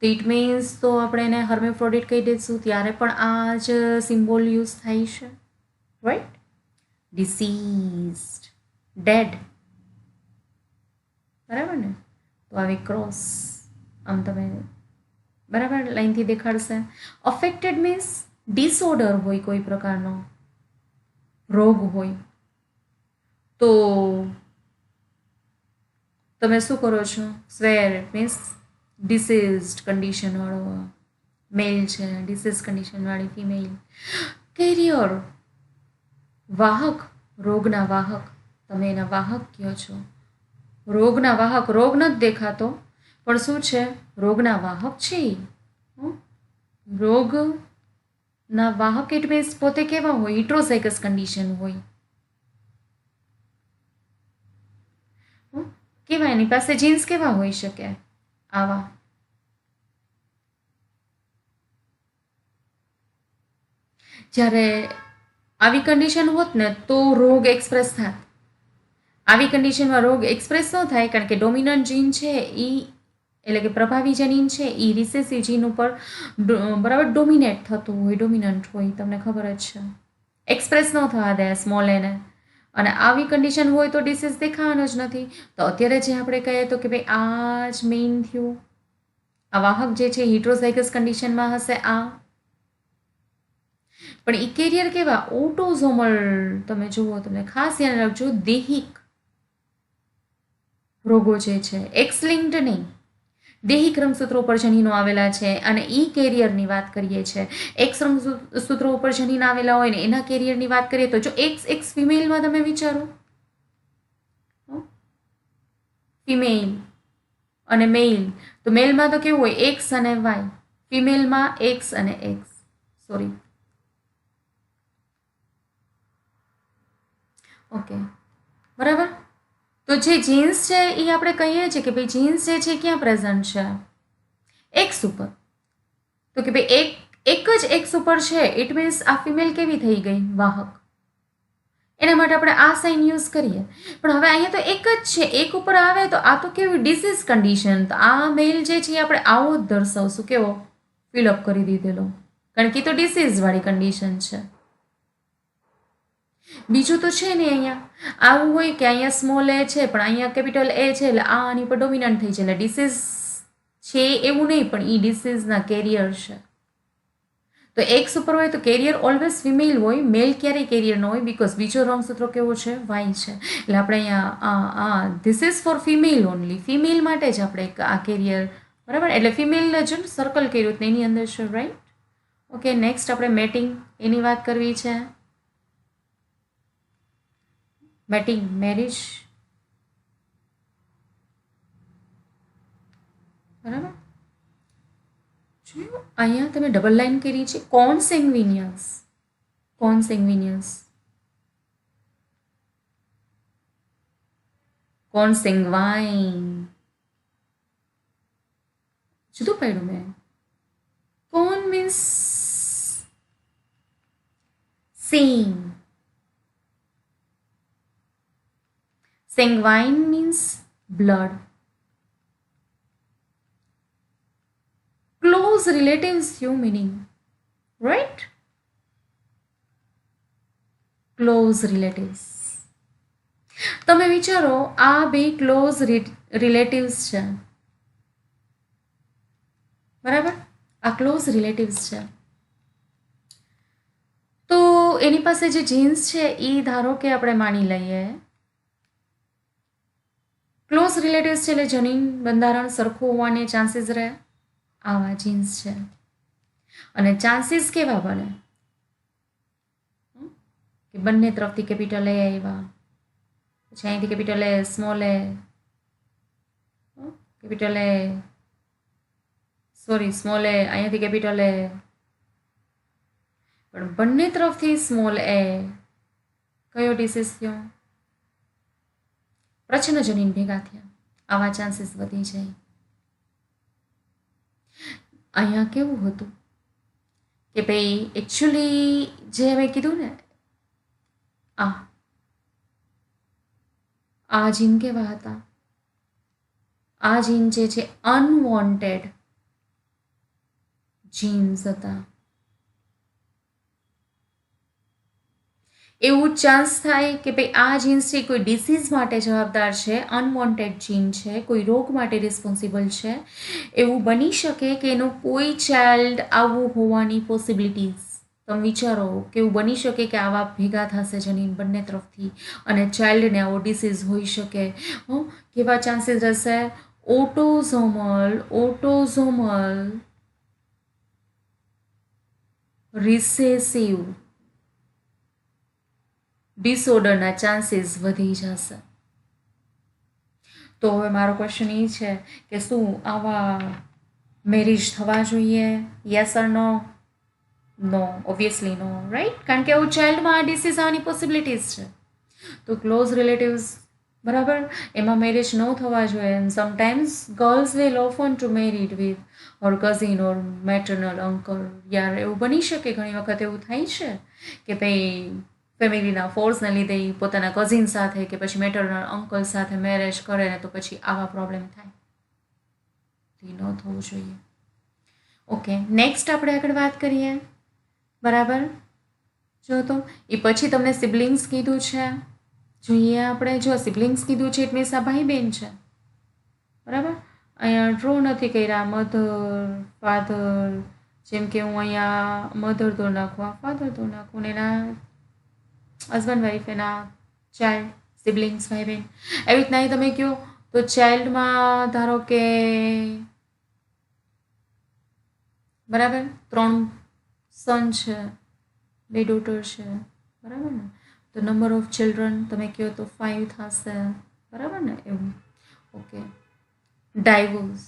તો ઇટ મીન્સ તો આપણે એને હર્મેફ્રોડિટ કહી દઈશું. ત્યારે પણ આ જ સિમ્બોલ યુઝ થાય છે, રાઈટ? ડિસીઝડ, ડેડ, બરાબર ને? તો આવી ક્રોસ આમ તમે બરાબર લાઈનથી દેખાડશે. અફેક્ટેડ મીન્સ ડિસઓર્ડર હોય, કોઈ પ્રકારનો રોગ હોય. તો તમે શું કરો છો? સ્વેર મીન્સ ડિસીઝડ કન્ડિશનવાળો મેલ છે, ડિસીઝ કન્ડિશનવાળી ફિમેલ. કેરિયર, વાહક, રોગના વાહક. તમે એના વાહક કહો છો. રોગના વાહક, રોગ નથી દેખાતો પણ શું છે? રોગના વાહક છે. રોગના વાહક ઇટ મીન્સ પોતે કેવા હોય? હિટ્રોઝાઇગસ કન્ડિશન હોય. કેવા એની પાસે જીન્સ કેવા હોઈ શકે? આવા. જ્યારે આવી કન્ડિશન હોત ને તો રોગ એક્સપ્રેસ થાય. આવી કન્ડિશનમાં રોગ એક્સપ્રેસ ન થાય, કારણ કે ડોમિનન્ટ જીન છે એ, એટલે કે પ્રભાવી જનીન છે એ રિસેસિવ જીન ઉપર બરાબર ડોમિનેટ થતું હોય, ડોમિનન્ટ હોય. તમને ખબર જ છે, એક્સપ્રેસ ન થવા દે સ્મોલ એને. અને આવી કન્ડિશન હોય તો ડિસીઝ દેખાવાનો જ નથી. તો અત્યારે જે આપણે કહીએ તો કે ભાઈ આ જ મેઇન થયું. આ વાહક જે છે હિટ્રોઝાઇગસ કન્ડિશનમાં હશે આ. પણ એ કેરિયર કેવા? ઓટોઝોમલ. તમે જુઓ, તમને ખાસ ધ્યાન રાખજો, દેહિક રોગો જે છે, એક્સ લિંક્ડ નહીં, દેહિક રંગસૂત્રો ઉપર જનીનો આવેલા છે અને ઈ કેરિયરની વાત કરીએ છીએ. એક્સ રંગસૂત્રો ઉપર જનીન આવેલા હોય ને એના કેરિયરની વાત કરીએ તો જો એક્સ ફિમેલમાં તમે વિચારો, ફિમેલ અને મેલ, તો મેલમાં તો કેવું હોય? એક્સ અને વાય. ફિમેલમાં એક્સ અને એક્સ, સોરી, ઓકે, બરાબર. તો જે જીન્સ છે એ આપણે કહીએ છીએ કે ભાઈ જીન્સ જે છે ક્યાં પ્રેઝન્ટ છે? એક્સ ઉપર. તો કે ભાઈ એક જ એક્સ ઉપર છે, ઇટ મીન્સ આ ફિમેલ કેવી થઈ ગઈ? વાહક. એના માટે આપણે આ સાઇન યુઝ કરીએ. પણ હવે અહીંયા તો એક જ છે, એક ઉપર આવે તો આ તો કેવી ડિસીઝ કન્ડિશન. તો આ મેલ જે છે આપણે આવો જ દર્શાવશું. કેવો? ફિલઅપ કરી દીધેલો, કારણ કે તો ડિસીઝવાળી કન્ડિશન છે. બીજું તો છે ને અહીંયા આવું હોય કે અહીંયા સ્મોલ એ છે પણ અહીંયા કેપિટલ એ છે, એટલે આ આની પર ડોમિનન્ટ થઈ છે, એટલે ડિસીઝ છે એવું નહીં, પણ એ ડિસીઝના કેરિયર છે. તો એક્સ ઉપર હોય તો કેરિયર ઓલવેઝ ફિમેલ હોય, મેલ ક્યારેય કેરિયર ન હોય, બિકોઝ બીજો રંગસૂત્રો કેવો છે? વાય છે. એટલે આપણે અહીંયા this is for female only, female માટે જ આપણે આ કેરિયર, બરાબર. એટલે ફિમેલ જ સર્કલ કર્યું એની અંદર છે, રાઈટ? ઓકે, નેક્સ્ટ આપણે મેટિંગ એની વાત કરવી છે. મેટિંગ, મેરેજ, બરાબર. જોયું અહીંયા તમે ડબલ લાઈન કરી છે. કોન્સેન્ગ્વિનિયસ, કોન્સેન્ગ્વિનિયસ, કોન્સેન્ગ્વાઇન, જુદું પડ્યું મેં. Con means same, sanguine means blood. Close relatives થયું મીનિંગ, રાઈટ? Close relatives. તમે વિચારો આ બે ક્લોઝ રિલેટિવ્સ છે, બરાબર? આ ક્લોઝ રિલેટિવ્સ છે. તો એની પાસે જે જીન્સ છે એ ધારો કે આપણે માની લઈએ ક્લોઝ રિલેટિવ્સ છે, એટલે જનીન બંધારણ સરખું હોવાને ચાન્સીસ રહે. આવા જીન્સ છે અને ચાન્સીસ કેવા બને કે બંને તરફથી કેપિટલ એ આવ્યા, પછી અહીંથી capital A, small A, capital A, sorry small A, અહીંયાથી કેપિટલ એ, પણ બંને તરફથી સ્મોલ એ. કયો ડિસીઝ થયો? પ્રચ્છન્નજનીન ભેગા થયા. આવા ચાન્સીસ વધી જાય. અહીંયા કેવું હતું કે ભાઈ એકચ્યુઅલી જે મેં કીધું ને આ જીન કેવા હતા? આ જીન જે છે અનવોન્ટેડ જીન્સ હતા. એવું ચાન્સ થાય કે ભાઈ આ જીન્સ છે કોઈ ડિસીઝ માટે જવાબદાર છે, અનવોન્ટેડ જીન છે, કોઈ રોગ માટે રિસ્પોન્સિબલ છે. એવું બની શકે કે એનો કોઈ ચાઇલ્ડ આવું હોવાની પોસિબિલિટીઝ. તમે વિચારો કે એવું બની શકે કે આવા ભેગા થશે જનીન બંને તરફથી અને ચાઇલ્ડને આવો ડિસીઝ હોઈ શકે. કેવા ચાન્સીસ રહેશે? ઓટોઝોમલ રિસેસિવ ડિસઓર્ડરના ચાન્સીસ વધી જશે. તો હવે મારો ક્વેશ્ચન એ છે કે શું આવા મેરેજ થવા જોઈએ? Yes or no? No, obviously no, right? કારણ કે આવું ચાઇલ્ડમાં આ ડિસીઝ આવવાની પોસિબિલિટીઝ છે. તો ક્લોઝ રિલેટિવ્સ, બરાબર, એમાં મેરેજ ન થવા જોઈએ. And sometimes girls will often to married with or cousin or maternal uncle. યાર એવું બની શકે, ઘણી વખત એવું થાય છે કે ભાઈ ફેમિલીના ફોર્સને લીધે પોતાના કઝિન સાથે કે પછી મેટર્નલ અંકલ સાથે મેરેજ કરે ને તો પછી આવા પ્રોબ્લેમ થાય. એ ન થવું જોઈએ. ઓકે, નેક્સ્ટ આપણે આગળ વાત કરીએ, બરાબર. જો તો એ પછી તમને સિબ્લિંગ્સ કીધું છે, જોઈએ આપણે. જો સિબ્લિંગ્સ કીધું છે ઇટ મીન્સ આ ભાઈ બહેન છે, બરાબર. અહીંયા ડ્રો નથી કર્યા મધર ફાધર, જેમ કે હું અહીંયા મધર તો નાખું, આ ફાધર તો નાખું, ને એના હસબન્ડ વાઈફ, એના ચાઇલ્ડ, સિબ્લિંગ્સ, ભાઈ બહેન. એવી રીતના તમે કહો તો ચાઇલ્ડમાં ધારો કે બરાબર 3 સન છે, 2 ડોટર છે, બરાબર ને? તો નંબર ઓફ ચિલ્ડ્રન તમે કહો તો 5 થશે, બરાબર ને? એવું. ઓકે, ડાયવોર્સ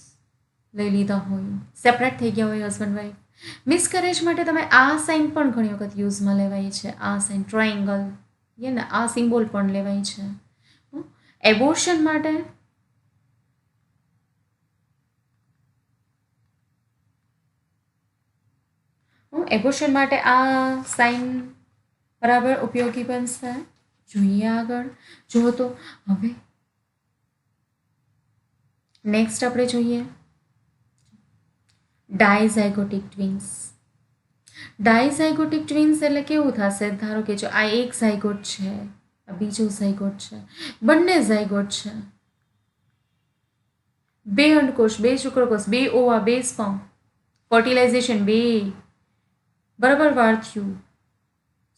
લઈ લીધા હોય, સેપરેટ થઈ ગયા હોય હસબન્ડ વાઈફ. મિસકેરેજ માટે તમે આ સાઇન પણ ઘણી વખત યુઝમાં લેવાય છે. આ સાઇન ટ્રાયંગલ, ને આ સિમ્બોલ પણ લેવાય છે. એબોર્શન માટે આ સાઇન બરાબર ઉપયોગી બનશે. જોઈએ આગળ. જુઓ તો હવે નેક્સ્ટ આપણે જોઈએ ડાયઝાયગોટિક ટ્વિન્સ. ડાયઝાયગોટિક ટ્વિન્સ એટલે કેવું થશે? ધારો કે જો આ એક ઝાયગોટ છે, આ બીજો ઝાયગોટ છે, બંને ઝાયગોટ છે, 2 અંડકોષ, 2 શુક્રકોષ, 2 ઓવા, 2 સ્પર્મ, ફર્ટિલાઇઝેશન 2, બરાબર વાર થયું.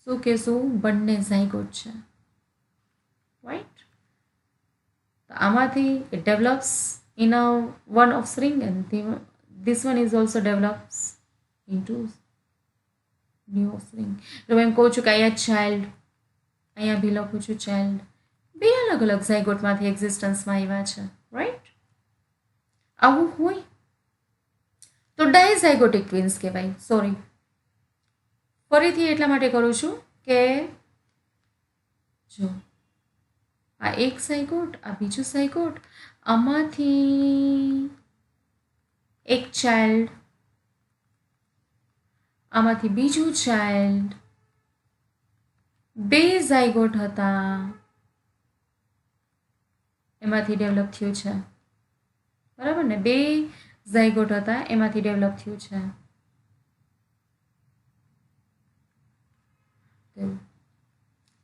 શું કહેશું? બંને ઝાયગોટ છે, રાઈટ? તો આમાંથી it develops in a one offspring and this one is also develops into new offering. એટલે હું એમ કહું છું કે અહીંયા ચાઇલ્ડ, અહીંયા બી લખું છું ચાઇલ્ડ, બે અલગ અલગ ઝાયગોટમાંથી એક્ઝિસ્ટન્સમાં આવ્યા છે, રાઈટ? આવું હોય તો ડાયઝાયગોટિક ટ્વિન્સ કહેવાય. સોરી, ફરીથી એટલા માટે કરું છું કે જો આ એક ઝાયગોટ, આ બીજું ઝાયગોટ, આમાંથી એક ચાઇલ્ડ, આમાંથી બીજું ચાઇલ્ડ, બે ઝાયગોટ હતા, એમાંથી ડેવલપ થયું છે. બરાબર ને? બે ઝાયગોટ હતા એમાંથી ડેવલપ થયું છે.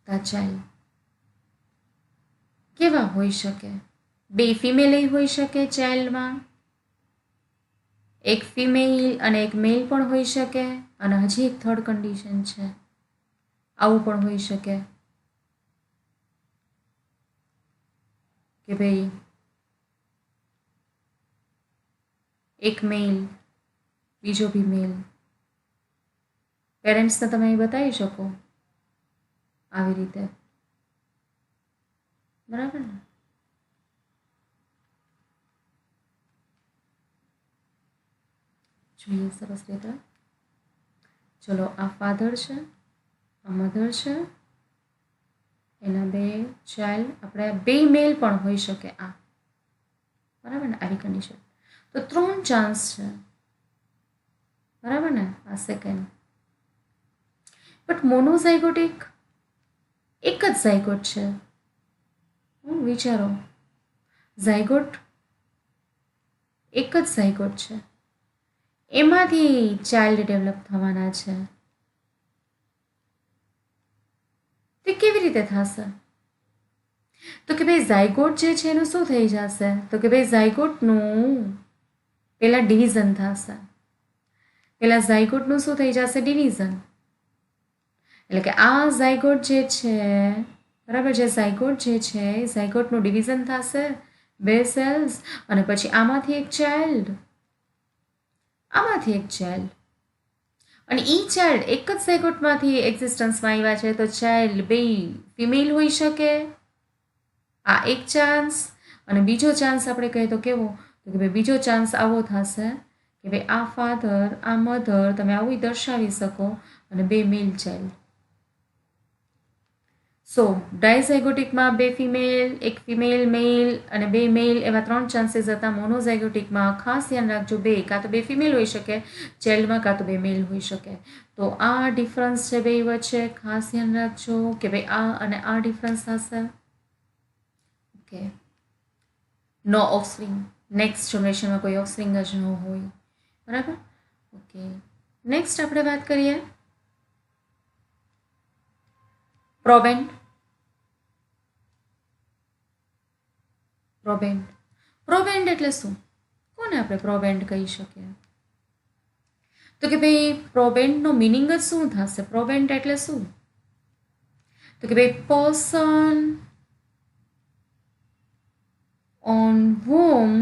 આ ચાઇલ્ડ કેવા હોઈ શકે? બે ફિમેલ હોઈ શકે ચાઇલ્ડમાં, એક ફિમેલ અને એક મેલ પણ હોઈ શકે, અને હજી એક થર્ડ કન્ડિશન છે, આવું પણ હોઈ શકે કે ભાઈ એક મેલ બીજો બી મેલ. પેરેન્ટ્સને તમે બતાવી શકો આવી રીતે, બરાબર ને? જોઈએ સરસ રીતે. ચલો, આ ફાધર છે, આ મધર છે, એના બે ચાઇલ્ડ, આપણે બે મેલ પણ હોઈ શકે આ, બરાબર ને? આવી કન્ડિશન. તો 3 ચાન્સ છે, બરાબર ને? આ સેકન્ડ. બટ મોનોઝાયગોટિક એક જ ઝાયગોટ છે. વિચારો, ઝાયગોટ એક જ ઝાયગોટ છે, એમાંથી ચાઇલ્ડ ડેવલપ થવાના છે. તે કેવી રીતે થશે? તો કે ભાઈ ઝાયગોટ જે છે એનું શું થઈ જશે? તો કે ભાઈ ઝાયગોટનું પહેલા ડિવિઝન થશે. પહેલા ઝાયગોટનું શું થઈ જશે? ડિવિઝન. એટલે કે આ ઝાયગોટ જે છે, બરાબર, જે ઝાયગોટ જે છે એ ઝાયગોટનું ડિવિઝન થશે, બે સેલ્સ, અને પછી આમાંથી એક ચાઇલ્ડ, આમાંથી એક ચાઇલ્ડ, અને ઈ ચાઇલ્ડ એક જ ઝાયગોટમાંથી એક્ઝિસ્ટન્સમાં આવ્યા છે. તો ચાઇલ્ડ બે ફિમેલ હોઈ શકે, આ એક ચાન્સ. અને બીજો ચાન્સ આપણે કહીએ તો કેવો? તો કે ભાઈ બીજો ચાન્સ આવો થશે કે ભાઈ આ ફાધર, આ મધર, તમે આવું દર્શાવી શકો, અને બે મેલ ચાઇલ્ડ. સો ડાયઝાયગોટિકમાં બે ફિમેલ, એક ફિમેલ મેલ અને બે મેલ, એવા 3 ચાન્સીસ હતા. મોનોઝાયગોટિકમાં ખાસ ધ્યાન રાખજો, બે કાં તો બે ફિમેલ હોઈ શકે ચાઇલ્ડમાં, કાં તો બે મેલ હોઈ શકે. તો આ ડિફરન્સ છે બે વચ્ચે, ખાસ ધ્યાન રાખજો કે ભાઈ આ અને આ ડિફરન્સ થશે. ઓકે, નો ઓફસ્પ્રિંગ, નેક્સ્ટ જનરેશનમાં કોઈ ઓફસ્પ્રિંગ જ ન હોય, બરાબર? ઓકે, નેક્સ્ટ આપણે વાત કરીએ પ્રોબેન્ડ. પ્રોબેન્ડ, પ્રોબેન્ડ એટલે શું? કોને આપણે પ્રોબેન્ડ કહી શકીએ? તો કે ભાઈ પ્રોબેન્ડનો મિનિંગ જ શું થશે? પ્રોબેન્ડ એટલે શું? તો કે ભાઈ person on whom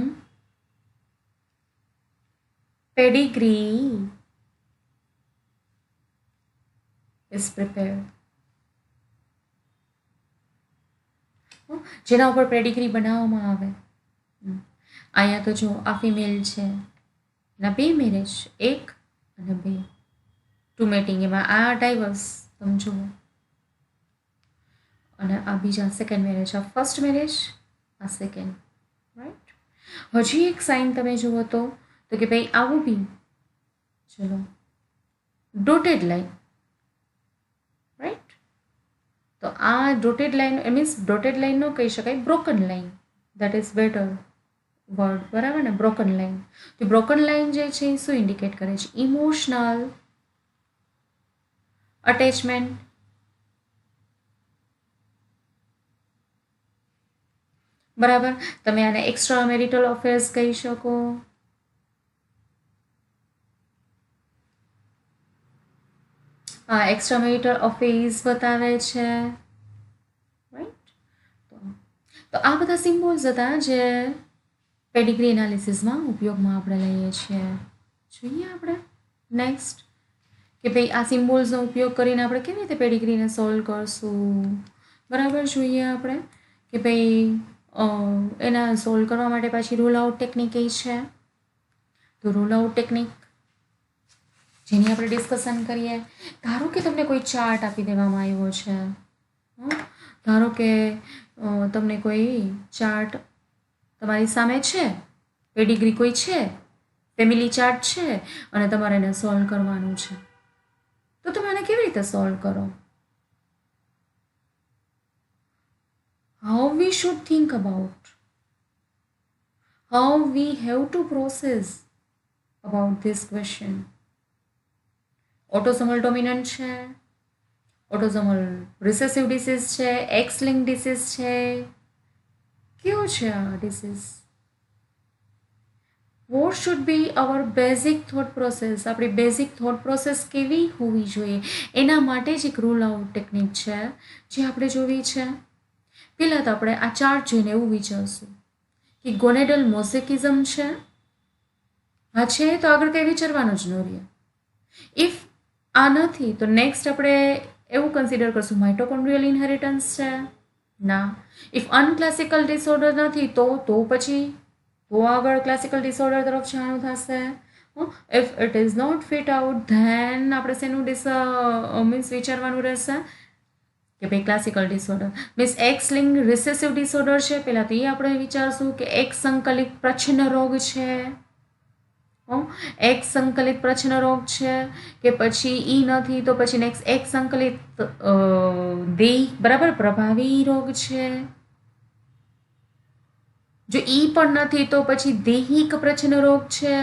pedigree is prepared. જેના ઉપર પેડિગ્રી બનાવવામાં આવે. અહીંયા તો જો આ ફિમેલ છે, એના બે મેરેજ, એક અને બે, ટુ મેટિંગ, એમાં આ ડાયવર્સ તમે જુઓ, અને આ બીજા સેકન્ડ મેરેજ, આ ફર્સ્ટ મેરેજ, આ સેકન્ડ, રાઈટ? હજી એક સાઇન તમે જુઓ તો કે ભાઈ આવું બી, ચલો, ડોટેડ લાઈન, રાઈટ? તો આ dotted line means dotted line નો કહી શકાય, broken line, that is better word, બરાબર ને? Broken line. તો બ્રોકન લાઈન જે છે એ શું ઇન્ડિકેટ કરે છે? ઇમોશનલ અટેચમેન્ટ, બરાબર? તમે આને એક્સ્ટ્રા મેરિટલ અફેર્સ કહી શકો, એક્સ્ટ્રા મેરિટલ અફેર્સ બતાવે છે, રાઈટ? તો આ બધા સિમ્બોલ્સ હતા જે પેડિગ્રી એનાલિસિસમાં ઉપયોગમાં આપણે લઈએ છીએ. જોઈએ આપણે નેક્સ્ટ કે ભાઈ આ સિમ્બોલ્સનો ઉપયોગ કરીને આપણે કેવી રીતે પેડિગ્રીને સોલ્વ કરશું. બરાબર, જોઈએ આપણે કે ભાઈ એના સોલ્વ કરવા માટે પાછી રૂલ આઉટ ટેકનિક કઈ છે. તો રૂલ આઉટ ટેકનિક જેની આપણે ડિસ્કશન કરીએ. ધારો કે તમને કોઈ ચાર્ટ આપી દેવામાં આવ્યો છે. ધારો કે તમને કોઈ ચાર્ટ તમારી સામે છે, પેડિગ્રી કોઈ છે, ફેમિલી ચાર્ટ છે અને તમારે એને સોલ્વ કરવાનું છે. તો તમે આને કેવી રીતે સોલ્વ કરો? How we should think about, how we have to process about this question. Autosomal dominant છે, ઓટોસોમલ રિસેસિવ ડિસીઝ છે, એક્સ લિંક ડિસીઝ છે, કેવું છે આ disease? What should be our basic thought process? આપણી બેઝિક થોટ પ્રોસેસ કેવી હોવી જોઈએ એના માટે જ એક રૂલ આઉટ ટેકનિક છે જે આપણે જોવી છે. પહેલાં તો આપણે આ ચાર્ટ જોઈને એવું વિચારશું કે ગોનેડલ મોસેકિઝમ છે. હા છે તો આગળ કંઈ વિચારવાનું જ ન રહે. ઇફ આ નથી તો નેક્સ્ટ આપણે એવું કન્સિડર કરશું માઇટોકોન્ડ્રિયલ ઇનહેરિટન્સ છે. ના. ઇફ અનક્લાસિકલ ડિસઓર્ડર નથી તો પછી તો આગળ ક્લાસિકલ ડિસઓર્ડર તરફ જવાનું થશે. If it is not fit out then આપણે શેનું મીન્સ વિચારવાનું રહેશે કે ભાઈ classical disorder means X link recessive disorder છે. પહેલાં તો એ આપણે વિચારશું કે એક સંકલિત પ્રચ્છન્ન રોગ છે, એક સંકલિત પ્રચ્છન્ન રોગ છે કે પછી ઈ નથી તો પછી નેક્સ્ટ એક સંકલિત દેહ બરાબર પ્રભાવી રોગ છે. જો ઈ પણ નથી તો પછી દૈહિક પ્રચ્છન્ન રોગ છે.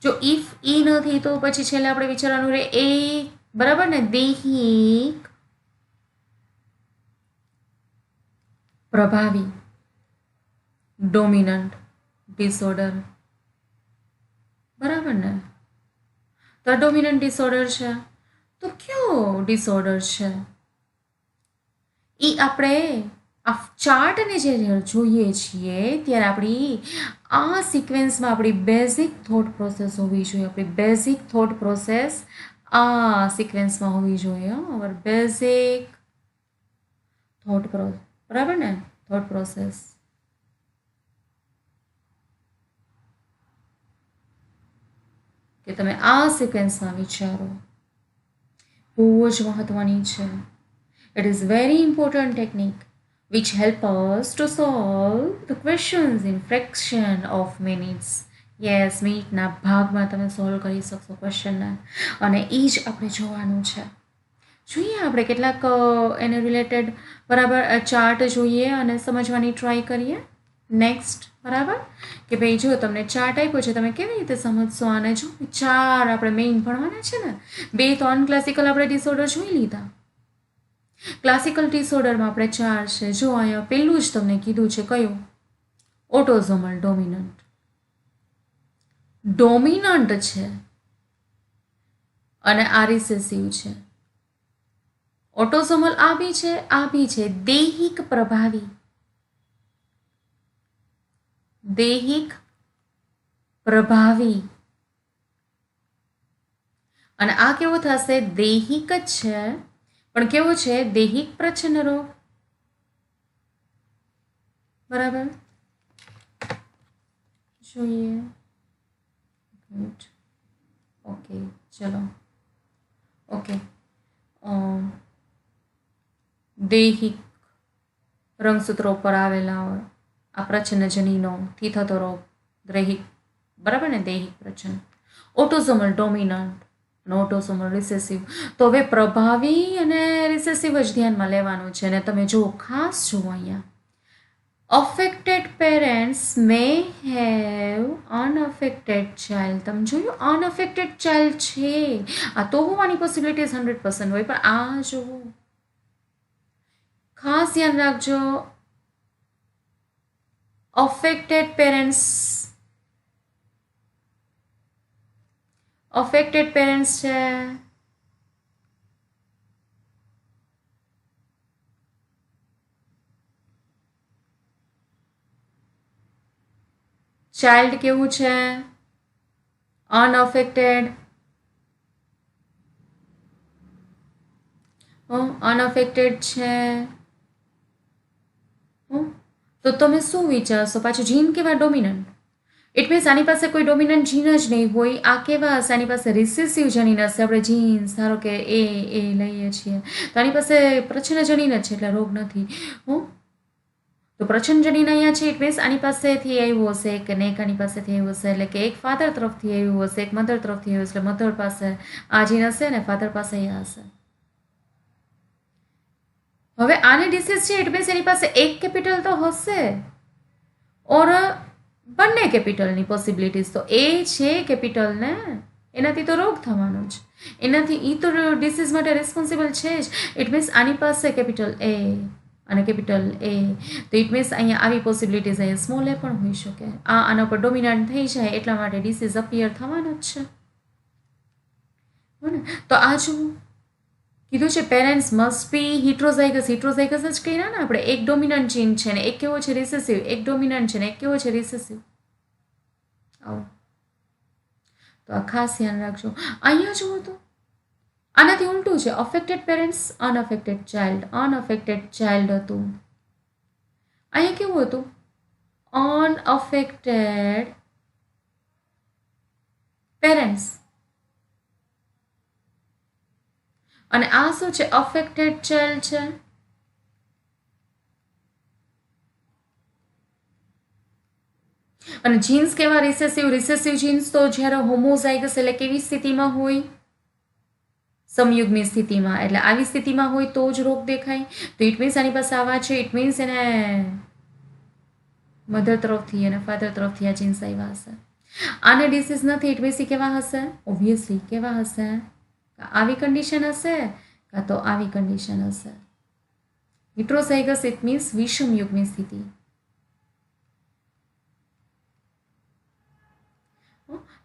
જો ઇફ ઈ નથી તો પછી છેલ્લે આપણે વિચારવાનું રહે એ બરાબર ને દૈહિક પ્રભાવી ડોમિનન્ટ ડિસઓર્ડર. બરાબર ને? તો ડોમિનન્ટ ડિસઓર્ડર છે તો કયો ડિસઓર્ડર છે એ આપણે આ ચાર્ટને જે જોઈએ છીએ ત્યારે આપણી આ સિક્વન્સમાં આપણી બેઝિક થોટ પ્રોસેસ હોવી જોઈએ. આપણી બેઝિક થોટ પ્રોસેસ આ સિક્વન્સમાં હોવી જોઈએ. અવર બેઝિક થોટ પ્રોસેસ, બરાબર ને? થોટ પ્રોસેસ કે તમે આ સિક્વન્સમાં વિચારો બહુ જ મહત્વની છે. It is very important technique which help us to solve the questions in fraction of minutes. Yes, મિનિટના ભાગમાં તમે સોલ્વ કરી શકશો ક્વેશ્ચનને અને એ જ આપણે જોવાનું છે. જોઈએ આપણે કેટલાક એને રિલેટેડ બરાબર ચાર્ટ જોઈએ અને સમજવાની ટ્રાય કરીએ. નેક્સ્ટ બરાબર કે ભાઈ જો તમને ચાર્ટ આપ્યો છે તમે કેવી રીતે સમજશો આને? જો ચાર આપણે મેઇન ભણવાના છે ને. બે તો અનક્લાસિકલ આપણે ડિસઓર્ડર જોઈ લીધા. ક્લાસિકલ ડિસઓર્ડરમાં આપણે ચાર છે. જો અહીંયા પહેલું જ તમને કીધું છે કયું? ઓટોઝોમલ ડોમિનન્ટ. ડોમિનન્ટ છે અને આ રિસેસિવ છે. ઓટોઝોમલ આ બી છે, આ બી છે. દૈહિક પ્રભાવી, દૈહિક પ્રભાવી અને આ કેવો થશે? દૈહિક જ છે પણ કેવો છે? દૈહિક પ્રચ્છન્ન રોગ. બરાબર, જોઈએ. ઓકે, ચલો. ઓકે, દૈહિક રંગસૂત્રો પર આવેલા આ પ્રચ્છન્નજનીનોથી થતો રોગ દૈહિક, બરાબર ને? દૈહિક પ્રચ્છન્ન. ઓટોઝોમલ ડોમિનન્ટ અને ઓટોઝોમલ રિસેસિવ. તો હવે પ્રભાવી અને રિસેસિવ જ ધ્યાનમાં લેવાનું છે. અને તમે જુઓ, ખાસ જુઓ અહીંયા, affected parents may have unaffected child. તમે જોયું unaffected child છે. આ તો હોવાની પોસિબિલિટીઝ 100% હોય પણ આ જુઓ, ખાસ ધ્યાન રાખજો. affected parents છે. ચાઇલ્ડ કેવું છે? અનઅફેક્ટેડ. અનઅફેક્ટેડ છે, તો તમે શું વિચારશો? પાછું જીન કેવા ડોમિનન્ટ? ઇટ મીન્સ આની પાસે કોઈ ડોમિનન્ટ જીન જ નહીં હોય. આ કેવા હશે? આની પાસે રિસેસિવ જનીન હશે. આપણે જીન્સ ધારો કે એ લઈએ છીએ તો આની પાસે પ્રચ્છન્ન જનીન જ છે, એટલે રોગ નથી. તો પ્રચ્છન્ન જનીન અહીંયા છે, ઇટ મીન્સ આની પાસેથી આવ્યું હશે કે ને એક આની પાસેથી આવ્યું હશે, એટલે કે એક ફાધર તરફથી આવ્યું હશે, એક મધર તરફથી આવ્યું હશે, એટલે મધર પાસે આ જીન હશે ને ફાધર પાસે અહીંયા હશે. હવે આની ડિસીઝ છે, ઇટ મીન્સ એની પાસે એક કેપિટલ તો હશે ઓર બંને કેપિટલની પોસિબિલિટીઝ. તો એ છે કેપિટલ ને, એનાથી તો રોગ થવાનો જ, એનાથી એ તો ડિસીઝ માટે રિસ્પોન્સિબલ છે જ. ઇટ મીન્સ આની પાસે કેપિટલ એ અને કેપિટલ એ, તો ઇટ મીન્સ અહીંયા આવી પોસિબિલિટીઝ અહીંયા સ્મોલ એ પણ હોઈ શકે. આના પર ડોમિનન્ટ થઈ જાય એટલા માટે ડિસીઝ અપિયર થવાનો જ છે. તો આ જુઓ કીધું છે પેરેન્ટ્સ મસ્ટ બી હિટ્રોઝાઇગસ. હિટ્રોઝાઇગસ જ કહીએ ને આપણે, એક ડોમિનન્ટ જીન છે ને એક કેવો છે રિસેસિવ, એક ડોમિનન્ટ છે ને એક કેવો છે રિસેસિવ. આવું તો આ ખાસ ધ્યાન રાખજો. અહીંયા જુઓ તો આનાથી ઉલટું છે, અફેક્ટેડ પેરેન્ટ્સ અનઅફેક્ટેડ ચાઇલ્ડ. અનઅફેક્ટેડ ચાઇલ્ડ હતું, અહીંયા કેવું હતું? અનઅફેક્ટેડ પેરેન્ટ્સ. અને આ શું છે? અફેક્ટેડ ચાઇલ્ડ છે. અને જીન્સ કેવા રિસેસિવ? રિસેસિવ જીન્સ તો જ્યારે હોમોઝાઇગસ એટલે કેવી સ્થિતિમાં હોય? સમયુગ્મી સ્થિતિમાં. એટલે આવી સ્થિતિમાં હોય તો જ રોગ દેખાય. તો ઇટ મીન્સ આની પાસે આવા છે, ઇટ મીન્સ એને મધર તરફથી અને ફાધર તરફથી આ જીન્સ આવ્યા હશે. આને ડિસીઝ નથી, ઇટ મીન્સ કેવા હશે? ઓબ્વિયસલી કેવા હશે? આવી કન્ડિશન હશે કાં તો આવી કન્ડિશન હશે. હિટ્રોઝાઇગસ ઇટ મીન્સ વિષમયુગ્મી સ્થિતિ.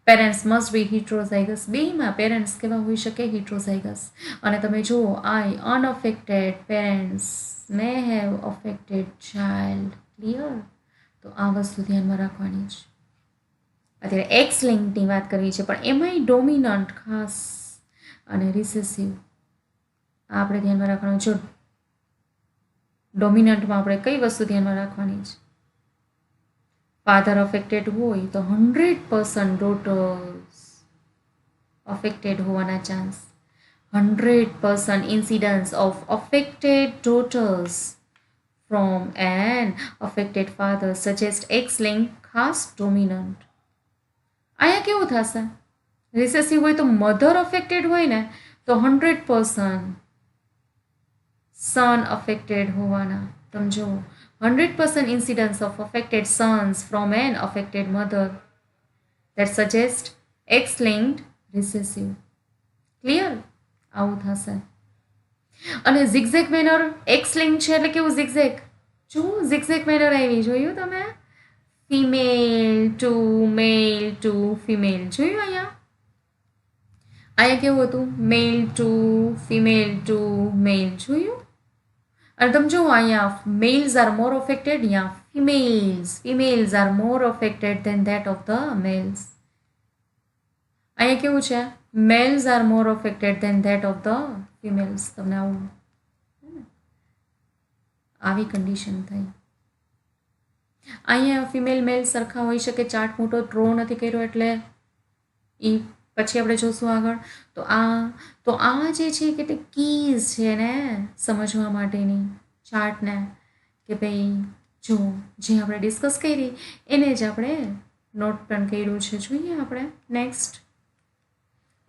Parents must be heterozygous. બેમાં પેરેન્ટ્સ કેવા હોઈ શકે? હિટ્રોઝાઇગસ. અને તમે જુઓ I unaffected parents may have affected child. Clear? તો આ વસ્તુ ધ્યાનમાં રાખવાની છે. અત્યારે એક્સ લિંકની વાત કરવી છે, પણ એમાંય ડોમિનન્ટ ખાસ અને રિસેસિવ આપણે ધ્યાનમાં રાખવાનું. જો ડોમિનન્ટમાં આપણે કઈ વસ્તુ ધ્યાનમાં રાખવાની છે? ફાધર અફેક્ટેડ હોય તો 100% ડોટર્સ અફેક્ટેડ હોવાના chance. 100% incidence of affected daughter's from an affected father suggest X-linked ખાસ ડોમિનન્ટ. અહીંયા કેવું થશે? રિસેસિવ હોય તો મધર અફેક્ટેડ હોય ને તો 100% સન અફેક્ટેડ હોવાના. તમે જુઓ 100% incidence of affected sons from an affected mother that suggest X-linked recessive. Clear? આવું થશે. અને ઝિગઝેગ મેનર એક્સ લિંક છે એટલે કેવું ઝિગઝેગ? જો ઝિગઝેગ મેનર આવી, જોયું તમે? Female to male to female જોયું? અહીંયા કેવું હતું? Male to female to male જોયું? અને તમે જુઓ અહીંયા મેલ્સ આર મોર અફેક્ટેડ, યા females are more affected than that of the males. અહીંયા કેવું છે? Males are more affected than that of the females. તમને આવું આવી કન્ડિશન થઈ. અહીંયા ફિમેલ મેલ સરખા હોઈ શકે. ચાર્ટ મોટો ડ્રો નથી કર્યો એટલે એ પછી આપણે જોશું આગળ. તો આ જે છે કેટલીક કીઝ છે ને સમજવા માટેની ચાર્ટને, કે ભાઈ જો જે આપણે ડિસ્કસ કરી એને જ આપણે નોટ પણ કર્યું છે. જોઈએ આપણે નેક્સ્ટ.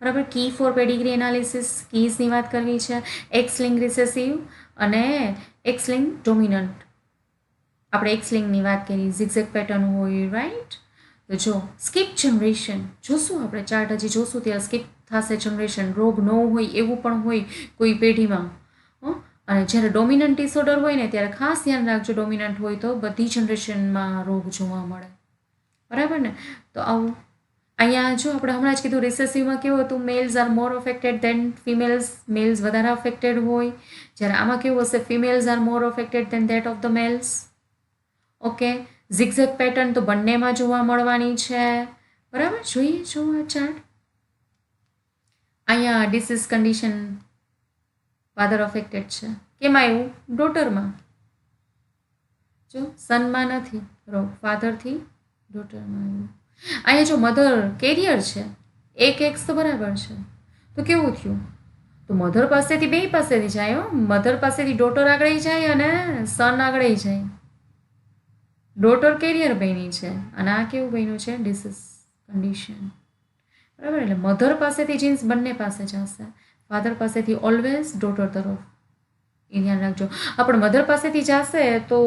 બરાબર, કી ફોર પેડિગ્રી એનાલિસિસ. કીઝની વાત કરવી છે. એક્સ લિંક રિસેસિવ અને એક્સ લિંક ડોમિનન્ટ. આપણે એક્સ લિંકની વાત કરી, ઝિગઝેગ પેટર્ન હોય, રાઈટ? તો જો સ્કીપ જનરેશન જોશું આપણે, ચાર્ટ હજી જોશું ત્યારે સ્કીપ થશે જનરેશન. રોગ ન હોય એવું પણ હોય કોઈ પેઢીમાં. અને જ્યારે ડોમિનન્ટ ડિસઓર્ડર હોય ને ત્યારે ખાસ ધ્યાન રાખજો, ડોમિનન્ટ હોય તો બધી જનરેશનમાં રોગ જોવા મળે. બરાબર ને? તો આવું અહીંયા જો આપણે હમણાં જ કીધું રિસેસિવમાં કેવું હતું? Males are more affected than females. Males વધારે અફેક્ટેડ હોય. જ્યારે આમાં કેવું હશે? Females are more affected than that of the males. Okay, zigzag pattern તો બંનેમાં જોવા મળવાની છે. બરાબર, જોઈએ જો આ ચાર્ટ. અહીંયા ડિસીઝ કન્ડિશન ફાધર અફેક્ટેડ છે. કેમાં આવ્યું? ડોટરમાં. જો સનમાં નથી, ફાધરથી ડોટરમાં આવ્યું. અહીંયા જો મધર કેરિયર છે, એક એક્સ તો બરાબર છે. તો કેવું થયું? તો મધર પાસેથી બે પાસેથી જાય, મધર પાસેથી ડોટર આગળ જાય અને સન આગળ જાય. ડોટર કેરિયર બની છે અને આ કેવું બન્યું છે? Disease condition. બરાબર. એટલે મધર પાસેથી જીન્સ બંને પાસે જશે, ફાધર પાસેથી ઓલવેઝ ડોટર તરફ. એ ધ્યાન રાખજો. પણ મધર પાસેથી જશે તો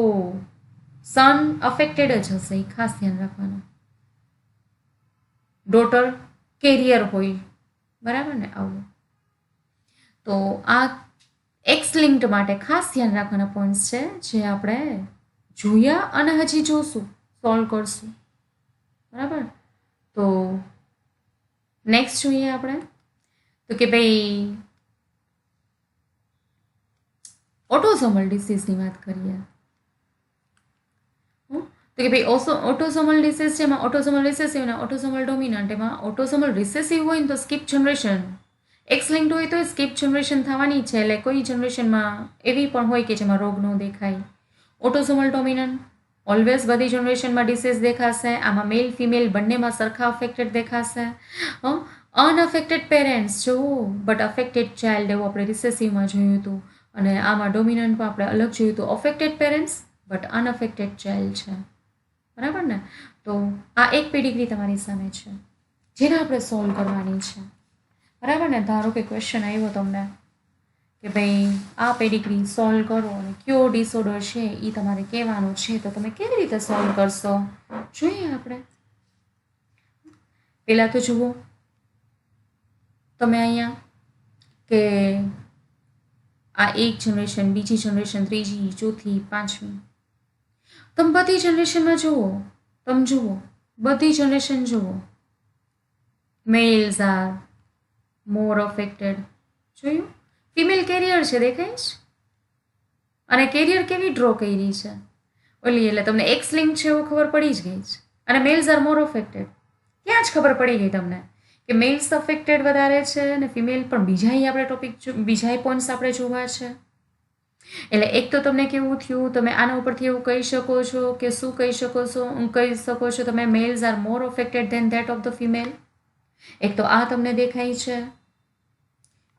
સન અફેક્ટેડ જ હશે, એ ખાસ ધ્યાન રાખવાનું. ડોટર કેરિયર હોય, બરાબર ને? આવું. તો આ એક્સ લિંક્ડ માટે ખાસ ધ્યાન રાખવાના પોઈન્ટ્સ છે, જે આપણે જોયા અને હજી જોશું, સોલ્વ કરશું. બરાબર. તો નેક્સ્ટ જોઈએ આપણે, તો કે ભાઈ ઓટોસોમલ ડિસીઝની વાત કરીએ. તો કે ભાઈ ઓટોસોમલ ડિસીઝ છે, એમાં ઓટોસોમલ રિસેસિવ અને ઓટોસોમલ ડોમિનન્ટ. એમાં ઓટોસોમલ રિસેસિવ હોય ને તો સ્કીપ જનરેશન, એક્સ લિંક્ડ હોય તો સ્કીપ જનરેશન થવાની છે. એટલે કોઈ જનરેશનમાં એવી પણ હોય કે જેમાં રોગ ન દેખાય. ઓટોસોમલ ડોમિનન્ટ ઓલવેઝ બધી જનરેશનમાં ડિસીઝ દેખાશે. આમાં મેલ ફિમેલ બંનેમાં સરખા અફેક્ટેડ દેખાશે. અનઅફેક્ટેડ પેરેન્ટ્સ જો, બટ અફેક્ટેડ ચાઇલ્ડ, એવું આપણે રિસેસિવમાં જોયું હતું. અને આમાં ડોમિનન્ટમાં આપણે અલગ જોયું હતું, અફેક્ટેડ પેરેન્ટ્સ બટ અનઅફેક્ટેડ ચાઇલ્ડ છે. બરાબર ને? તો આ એક પેડિગ્રી તમારી સામે છે, જેને આપણે સોલ્વ કરવાની છે. બરાબર ને? ધારો કે ક્વેશ્ચન આવ્યો તમને કે ભાઈ આ પેડિગ્રી સોલ્વ કરો અને કયો ડિસઓર્ડર છે એ તમારે કહેવાનું છે, તો તમે કેવી રીતે સોલ્વ કરશો જોઈએ આપણે. પહેલાં તો જુઓ તમે અહીંયા કે આ એક જનરેશન, બીજી જનરેશન, ત્રીજી, ચોથી, પાંચમી, તમે બધી જનરેશનમાં જુઓ, બધી જનરેશન જુઓ, મેલ્સ આર મોર અફેક્ટેડ. જોયું? ફિમેલ કેરિયર છે, દેખાય છે? અને કેરિયર કેવી ડ્રો કરી છે ઓલી, એટલે તમને એક્સ લિંક છે એવું ખબર પડી જ ગઈ છે. અને મેલ્સ આર મોર અફેક્ટેડ, ત્યાં જ ખબર પડી ગઈ તમને કે મેલ્સ અફેક્ટેડ વધારે છે અને ફિમેલ પણ. બીજા આપણે ટોપિક, બીજા પોઈન્ટ્સ આપણે જોવા છે. એટલે એક તો તમને કેવું થયું, તમે આના ઉપરથી એવું કહી શકો છો કે શું કહી શકો છો તમે, males are more affected than that of the female. એક તો આ તમને દેખાય છે.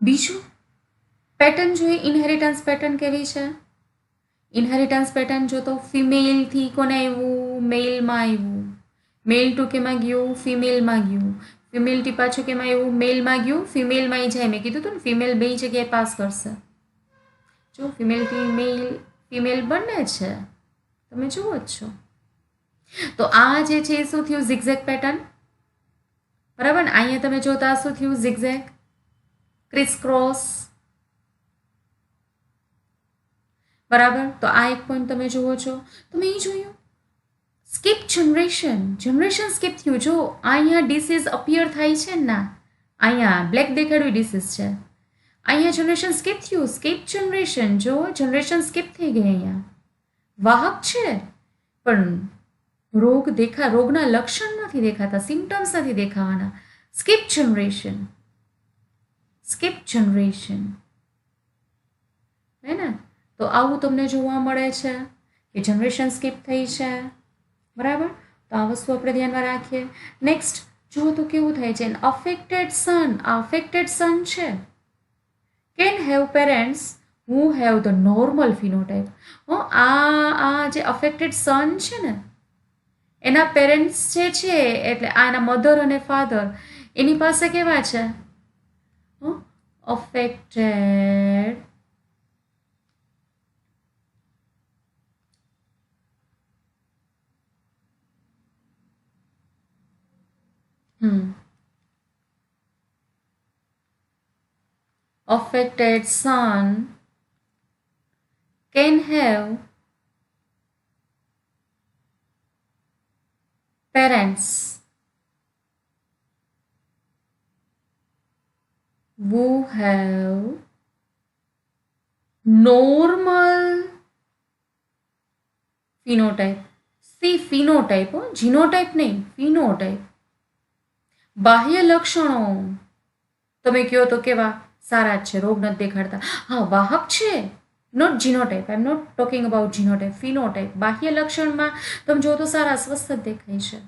બીજું પેટર્ન જોઈએ, ઇનહેરિટન્સ પેટર્ન કેવી છે. ઇનહેરિટન્સ પેટર્ન જો તો ફિમેલથી કોને આવ્યું? મેલમાં આવ્યું. મેલ ટુ કેમાં ગયું? ફિમેલમાં ગયું. ફિમેલથી પાછું કેમાં આવ્યું? મેલમાં ગયું, ફિમેલમાં જાય. મેં કીધું હતું ને ફિમેલ બે જગ્યાએ પાસ કરશે. જો ફિમેલથી મેલ, ફિમેલ બંને છે, તમે જુઓ જ છો. તો આ જે છે શું થયું? Zigzag pattern. બરાબર ને? અહીંયા તમે જોતા શું થયું? Zigzag, Chris cross. બરાબર. તો આ એક પોઈન્ટ તમે જુઓ છો. તમે એ જોયું સ્કીપ જનરેશન સ્કીપ થયું. જો અહીંયા ડિસીઝ અપિયર થાય છે ને, અહીંયા બ્લેક દેખાડ્યું ડિસીઝ છે, અહીંયા જનરેશન સ્કીપ થયું. સ્કીપ જનરેશન, જો જનરેશન સ્કીપ થઈ ગઈ. અહીંયા વાહક છે પણ રોગના લક્ષણ નથી દેખાતા, સિમ્ટમ્સ નથી દેખાવાના. સ્કીપ જનરેશન હે ને? તો આવું તમને જોવા મળે છે કે જનરેશન સ્કીપ થઈ છે. બરાબર. તો આ વસ્તુ આપણે ધ્યાનમાં રાખીએ. નેક્સ્ટ જુઓ તો કેવું થાય છે, અફેક્ટેડ સન. આ અફેક્ટેડ સન છે can have parents who have the normal phenotype. આ જે અફેક્ટેડ સન છે ને, એના પેરેન્ટ્સ જે છે, એટલે આના મધર અને ફાધર, એની પાસે કેવા છે? Affected affected son can have parents who have normal phenotype. See phenotype, genotype નહીં, ફિનોટાઈપ. બાહ્ય લક્ષણો તમે કહો તો કેવા? સારા જ છે, રોગ નથી દેખાડતા. હા, વાહક છે, not genotype. I am not talking about genotype, phenotype. બાહ્ય લક્ષણમાં તમે જો તો સારા સ્વસ્થ જ દેખાય છે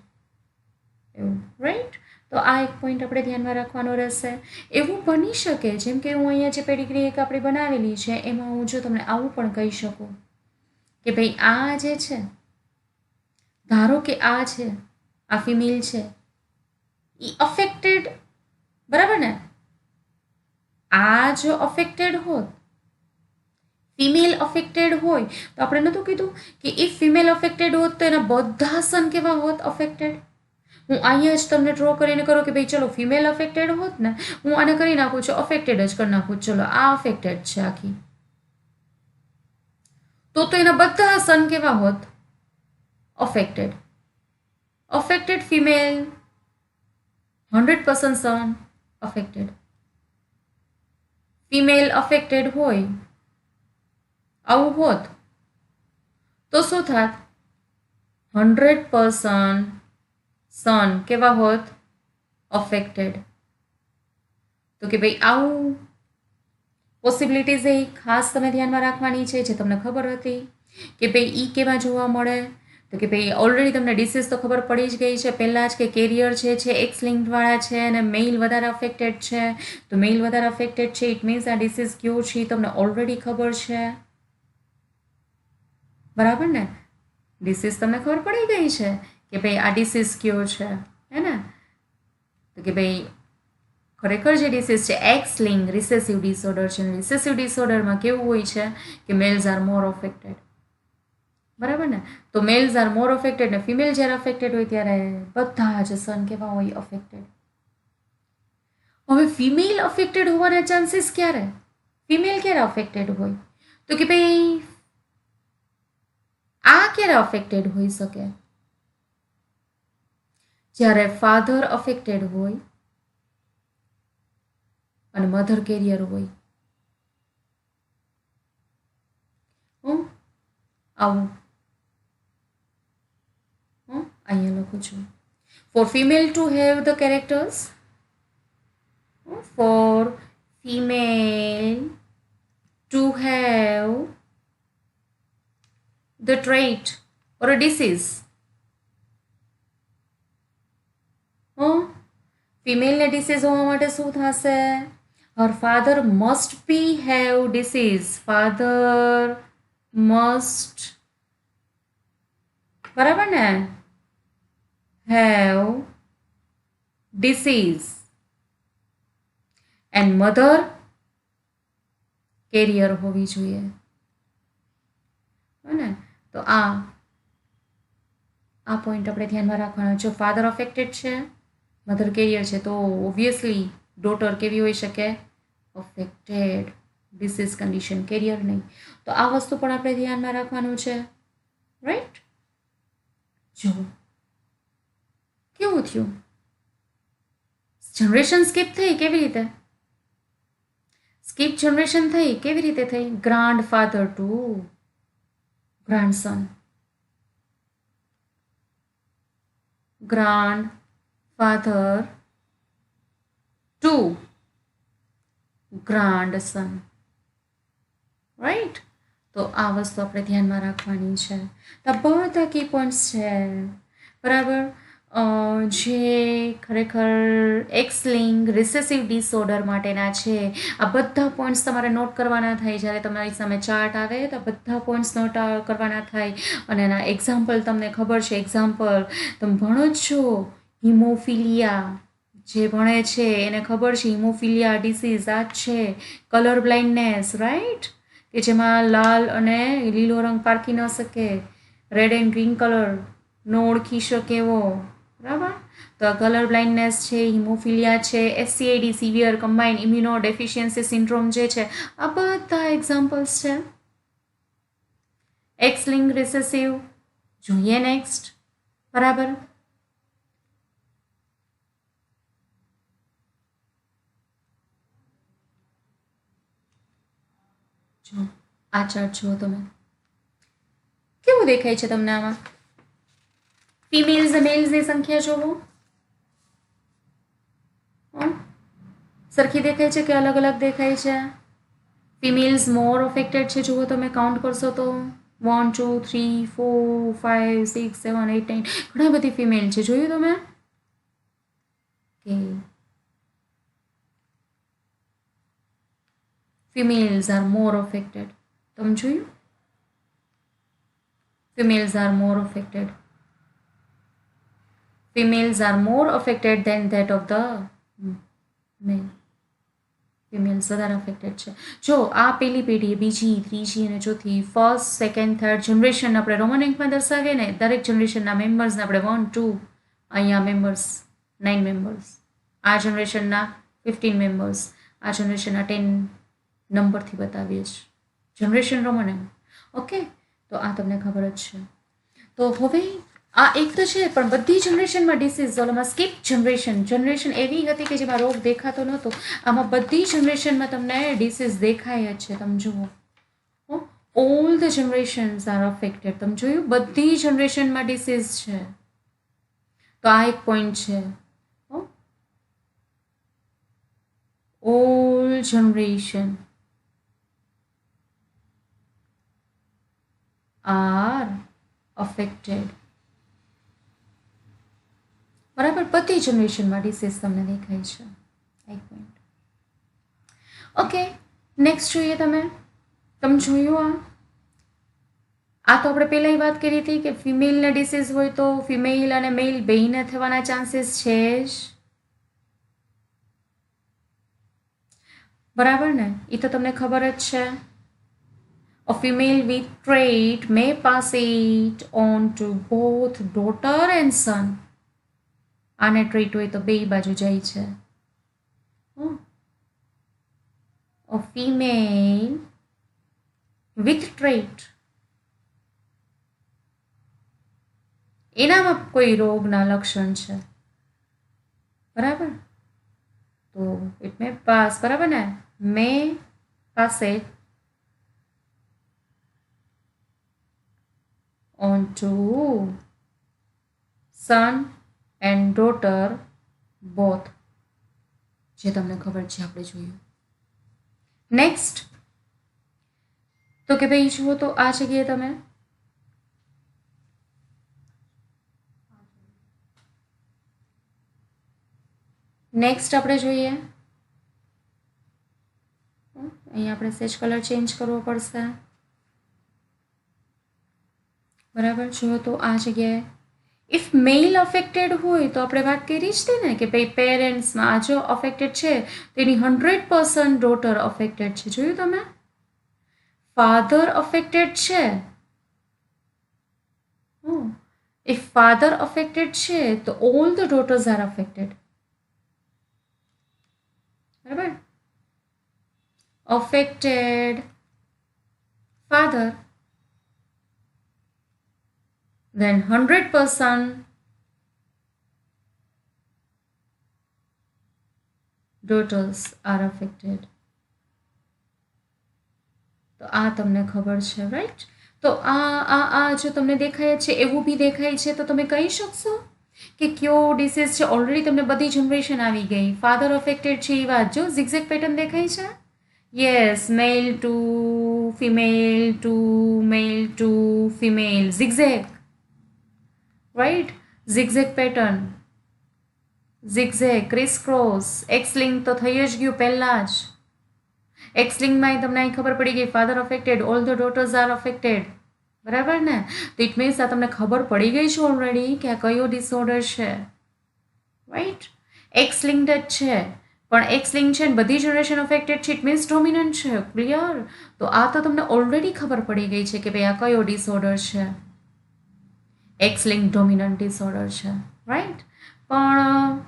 એવું, રાઈટ. તો આ એક પોઈન્ટ આપણે ધ્યાનમાં રાખવાનો રહેશે. એવું બની શકે, જેમ કે હું અહીંયા જે પેડિગ્રી એક આપણી બનાવેલી છે એમાં હું જો તમને આવું પણ કહી શકું કે ભાઈ આ જે છે, ધારો કે આ છે, આ ફિમેલ છે, એ અફેક્ટેડ, બરાબર ને? આ જો અફેક્ટેડ હોત, ફિમેલ અફેક્ટેડ હોય, તો આપણે નહોતું કીધું કે ઇફ ફિમેલ અફેક્ટેડ હોત તો એના બધા સન કેવા હોત? અફેક્ટેડ. હું અહીંયા જ તમને ડ્રો કરીને કરું કે ભાઈ ચલો ફિમેલ અફેક્ટેડ હોત ને, હું આને કરી નાખું છું અફેક્ટેડ જ કરી નાખું, ચલો આ અફેક્ટેડ છે આખી, તો એના બધા સન કેવા હોત? અફેક્ટેડ. અફેક્ટેડ ફિમેલ 100% સન અફેક્ટેડ. ફિમેલ અફેક્ટેડ હોય, આવું હોત તો શું થાત? 100% સન કેવા હોત? અફેક્ટેડ. તો કે ભાઈ આવું પોસિબિલિટીઝ એ ખાસ તમે ધ્યાનમાં રાખવાની છે, જે તમને ખબર હતી કે ભાઈ ઈ કેવા જોવા મળે. તો કે ભાઈ ઓલરેડી તમને ડિસીઝ તો ખબર પડી જ ગઈ છે પહેલાં જ કે કેરિયર છે એક્સ લિંક્ડવાળા છે અને મેઇલ વધારે અફેક્ટેડ છે. તો મેઇલ વધારે અફેક્ટેડ છે ઇટ મીન્સ આ ડિસીઝ કયો છે તમને ઓલરેડી ખબર છે, બરાબર ને? ડિસીઝ તમને ખબર પડી ગઈ છે કે ભાઈ આ ડિસીઝ કયો છે, હે ને? તો કે ભાઈ ખરેખર જે ડિસીઝ છે એક્સ લિંક રિસેસિવ ડિસઓર્ડર છે. રિસેસિવ ડિસઓર્ડરમાં કેવું હોય છે કે મેલ્સ આર મોર અફેક્ટેડ, બરાબર ને? તો મેલ્સ આર મોર અફેક્ટેડ ને ફિમેલ જ્યારે અફેક્ટેડ હોય ત્યારે બધા જ સન કેવા હોય? અફેક્ટેડ. હવે ફિમેલ અફેક્ટેડ હોવાના ચાન્સીસ ક્યારે? ફિમેલ ક્યારે અફેક્ટેડ હોય? તો કે ભાઈ આ ક્યારે અફેક્ટેડ હોઈ શકે? જ્યારે ફાધર અફેક્ટેડ હોય અને મધર કેરિયર હોય. આવું અહીંયા લખું છું. For female to have the characters, for female to have the trait or a disease. ફિમેલને ડિસીઝ હોવા માટે શું થશે? Her father must be have disease. Father must, બરાબર ને? Have disease and mother carrier હોવી જોઈએ, ને? તો આ પોઈન્ટ આપણે ધ્યાનમાં રાખવાનો. જો ફાધર અફેક્ટેડ છે, મધર કેરિયર છે, તો ઓબ્વિયસલી ડોટર કેવી હોઈ શકે? અફેક્ટેડ. ડિસીઝ કન્ડિશન, કેરિયર નહીં. તો આ વસ્તુ પણ આપણે ધ્યાનમાં રાખવાનું છે, રાઈટ? જો કેવું થયું? જનરેશન સ્કીપ થઈ. કેવી રીતે સ્કીપ જનરેશન થઈ? કેવી રીતે થઈ? Grand father two grandson, grandfather to grandson, right? તો આ વસ્તુ આપણે ધ્યાનમાં રાખવાની છે. તો બધા કી પોઈન્ટ્સ છે, બરાબર? જે ખરેખર એક્સ લિંક રિસેસિવ ડિસઓર્ડર માટેના છે. આ બધા પોઈન્ટ્સ તમારે નોટ કરવાના થાય. જ્યારે તમારી સામે ચાર્ટ આવે તો બધા પોઈન્ટ્સ નોટ કરવાના થાય અને એના એક્ઝામ્પલ તમને ખબર છે. એક્ઝામ્પલ તમે ભણો જ છો. હિમોફિલિયા જે ભણે છે એને ખબર છે હિમોફિલિયા ડિસીઝ આ જ છે. Colour blindness, right? કે જેમાં લાલ અને લીલો રંગ પારખી ન શકે, રેડ એન્ડ ગ્રીન કલર નો ઓળખી શકે એવો, બરાબર? તો આ કલર બ્લાઇન્ડનેસ છે, હિમોફિલિયા છે, SCID severe combined immuno deficiency syndrome જે છે, આ બધા એક્ઝામ્પલ્સ છે. એક્સ લિંક રિસેસિવ જોઈએ નેક્સ્ટ, બરાબર? જો આ ચાર્ટ જુઓ તમે, કેવું દેખાય છે તમને આમાં? ફિમેલ્સ અને મેલ્સની સંખ્યા જોવો. સરખી દેખાય છે કે અલગ અલગ દેખાય છે? ફિમેલ્સ મોર અફેક્ટેડ છે. જુઓ તમે કાઉન્ટ કરશો તો 1 2 3 4 5 6 7 8 9 ઘણા બધી ફિમેલ છે. જોયું તમે કે ફિમેલ્સ આર મોર અફેક્ટેડ. તમે જોયું females are more affected. Females are more affected than that of the male. Females વધારે અફેક્ટેડ છે. જો આ પહેલી પેઢી, બીજી, ત્રીજી અને ચોથી, ફર્સ્ટ, સેકન્ડ, થર્ડ જનરેશન આપણે રોમન એન્કમાં દર્શાવીએ ને, દરેક જનરેશનના મેમ્બર્સને આપણે 1 2 અહીંયા મેમ્બર્સ 9 મેમ્બર્સ, આ જનરેશનના 15 મેમ્બર્સ, આ જનરેશનના 10 નંબરથી બતાવીએ છીએ. Generation Roman એન્ક. ઓકે, તો આ તમને ખબર જ છે. તો હવે આ એક તો છે, પણ બધી જનરેશનમાં ડિસીઝ, ઓલામાં સ્કીપ જનરેશન એવી હતી કે જેમાં રોગ દેખાતો નહોતો. આમાં બધી જનરેશનમાં તમને ડિસીઝ દેખાય જ છે. તમે જુઓ, all the generations are affected. તમે જોયું, બધી જનરેશનમાં ડિસીઝ છે. તો આ એક પોઈન્ટ છે. All generation are affected. બરાબર, બધી જનરેશનમાં ડિસીઝ તમને દેખાય છે. એક પોઈન્ટ. ઓકે, નેક્સ્ટ જોઈએ. તમે જોયું આ તો આપણે પહેલાં વાત કરી હતી કે ફિમેલને ડિસીઝ હોય તો ફિમેલ અને મેલ બેયને થવાના ચાન્સીસ છે જ. બરાબર ને, એ તો તમને ખબર જ છે. A female with trait may pass it on to both daughter and son. આને ટ્રેટ હોય તો બે બાજુ જાય છે. A female with trait, એનામાં કોઈ રોગના લક્ષણ છે. બરાબર, તો ઇટ મે પાસ. બરાબર ને, મે પાસે on to son and daughter both. જે તમને ખબર છે, આપણે જોયું. નેક્સ્ટ તો કે ભાઈ જુઓ તો આ જગ્યાએ તમે નેક્સ્ટ આપણે જોઈએ. અહીંયા આપણે સેજ કલર ચેન્જ કરવો પડશે. બરાબર, જુઓ તો આ જગ્યાએ ઇફ મેલ અફેક્ટેડ હોય તો આપણે વાત કરી જ હતી ને કે ભાઈ પેરેન્ટ્સમાં આ જો અફેક્ટેડ છે તેની 100% ડોટર અફેક્ટેડ છે. જોયું તમે, ફાધર અફેક્ટેડ છે. ઇફ ફાધર અફેક્ટેડ છે તો all the daughters are affected. બરાબર, affected father, then 100% daughters are affected. તો આ તમને ખબર છે, રાઈટ? તો આ જો તમને દેખાય છે એવું બી દેખાય છે તો તમે કહી શકશો કે કયો ડિસીઝ છે. ઓલરેડી તમને બધી જનરેશન આવી ગઈ. ફાધર અફેક્ટેડ છે એ વાત જો ઝિગઝેગ પેટર્ન દેખાય છે. Yes, male to female to male to female, zigzag, right? Zigzag pattern, zigzag, Chris cross. X link તો થઈ જ ગયું પહેલાં જ. એક્સ લિંકમાં તમને અહીં ખબર પડી ગઈ father affected, all the daughters are affected. બરાબર ને, તો ઇટ મીન્સ આ તમને ખબર પડી ગઈ છે ઓલરેડી કે આ કયો ડિસઓર્ડર છે, રાઈટ? એક્સ લિંક્ડ જ છે, પણ એક્સ લિંક છે ને બધી જનરેશન અફેક્ટેડ છે, ઇટ મીન્સ ડોમિનન્ટ છે. ક્લિયર? તો આ તો તમને ઓલરેડી ખબર પડી ગઈ છે કે ભાઈ આ કયો ડિસઓર્ડર છે. એક્સ લિંક ડોમિનન્ટ ડિસઓર્ડર છે, રાઈટ? પણ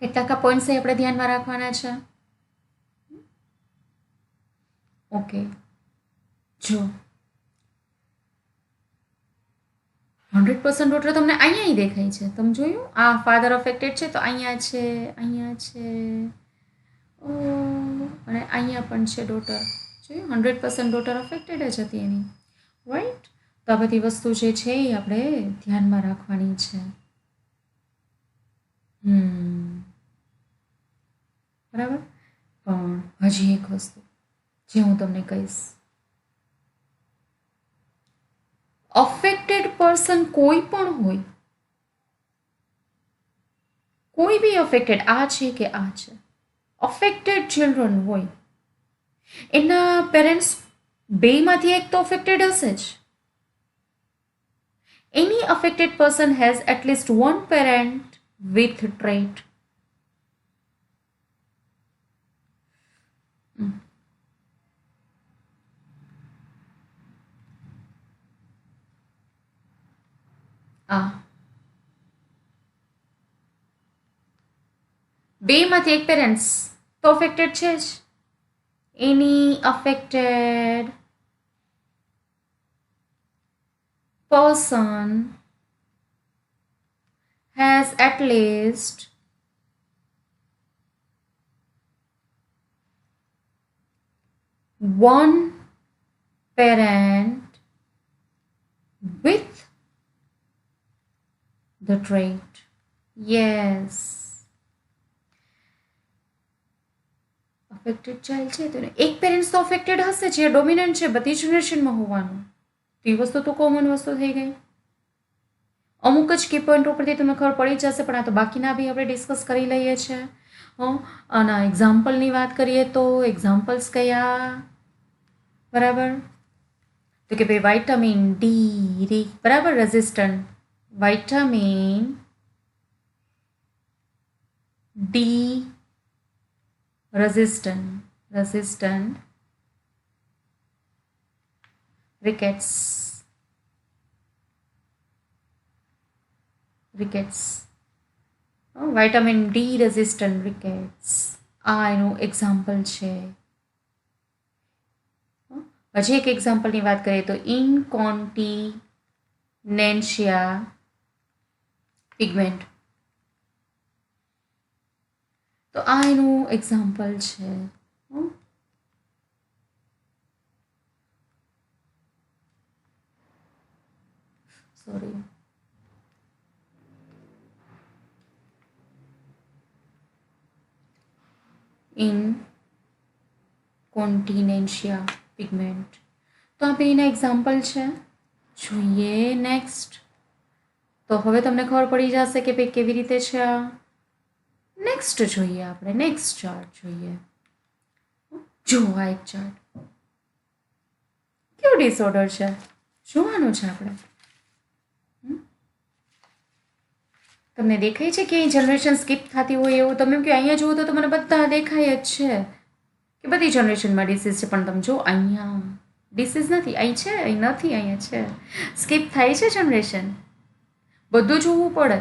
કેટલાક પોઈન્ટ્સ આપણે ધ્યાનમાં રાખવાના છે. ઓકે, જો 100% ડોટર તમને અહીંયા દેખાય છે. તમે જોયું, આ ફાધર અફેક્ટેડ છે તો અહીંયા છે, અહીંયા છે, અને અહીંયા પણ છે ડોટર. જોયું, 100% ડોટર અફેક્ટેડ જ હતી એની, રાઈટ? તો આ બધી વસ્તુ જે છે એ આપણે ધ્યાનમાં રાખવાની છે. બરાબર. પણ હજી એક વસ્તુ જે હું તમને કહીશ, અફેક્ટેડ પર્સન કોઈ પણ હોય, કોઈ બી અફેક્ટેડ, આ છે કે આ છે, અફેક્ટેડ ચિલ્ડ્રન હોય, એના પેરેન્ટ્સ બેમાંથી એક તો અફેક્ટેડ હશે જ. Any affected person has at least one parent with trait. આ બેમાંથી એક પેરેન્ટ્સ તો અફેક્ટેડ છે જ. Any affected person has at least one parent with the trait. Yes. Affected child છે તો એક પેરેન્ટ્સ તો અફેક્ટેડ હશે, જે ડોમિનન્ટ છે બધી જનરેશનમાં હોવાનું. એ વસ્તુ તો કોમન વસ્તુ થઈ ગઈ. અમુક જ કી પોઈન્ટ ઉપરથી તમને ખબર પડી જશે, પણ આ તો બાકીના બી આપણે ડિસ્કસ કરી લઈએ છીએ. અને એક્ઝામ્પલની વાત કરીએ તો એક્ઝામ્પલ્સ કયા? બરાબર, તો કે ભાઈ વાઇટામિન ડી, બરાબર, resistant vitamin D resistant rickets. Vitamin D resistant rickets, આ એનું એક્ઝામ્પલ છે. હજી એક એક્ઝામ્પલની વાત કરીએ તો ઇન્કોન્ટિનેન્શિયા પિગમેન્ટ, તો આ એનું એક્ઝામ્પલ છે. સોરી, ઇન્કોન્ટિનેન્શિયા પિગમેન્ટ, તો આ બેના એક્ઝામ્પલ છે. જોઈએ નેક્સ્ટ. તો હવે તમને ખબર પડી જશે કે ભાઈ કેવી રીતે છે આ. નેક્સ્ટ જોઈએ આપણે, નેક્સ્ટ ચાર્ટ જોઈએ. જો આ એક ચાર્ટ કેવો ડિસઓર્ડર છે જોવાનું છે આપણે. તમને દેખાય છે કે અહીં જનરેશન સ્કીપ થતી હોય એવું? તમે કે અહીંયા જુઓ તો મને બધા દેખાય જ છે કે બધી જનરેશનમાં ડિસીઝ છે, પણ તમે જો અહીંયા ડિસીઝ નથી, અહીં છે, અહીં નથી, અહીંયા છે. સ્કીપ થાય છે જનરેશન. બધું જોવું પડે,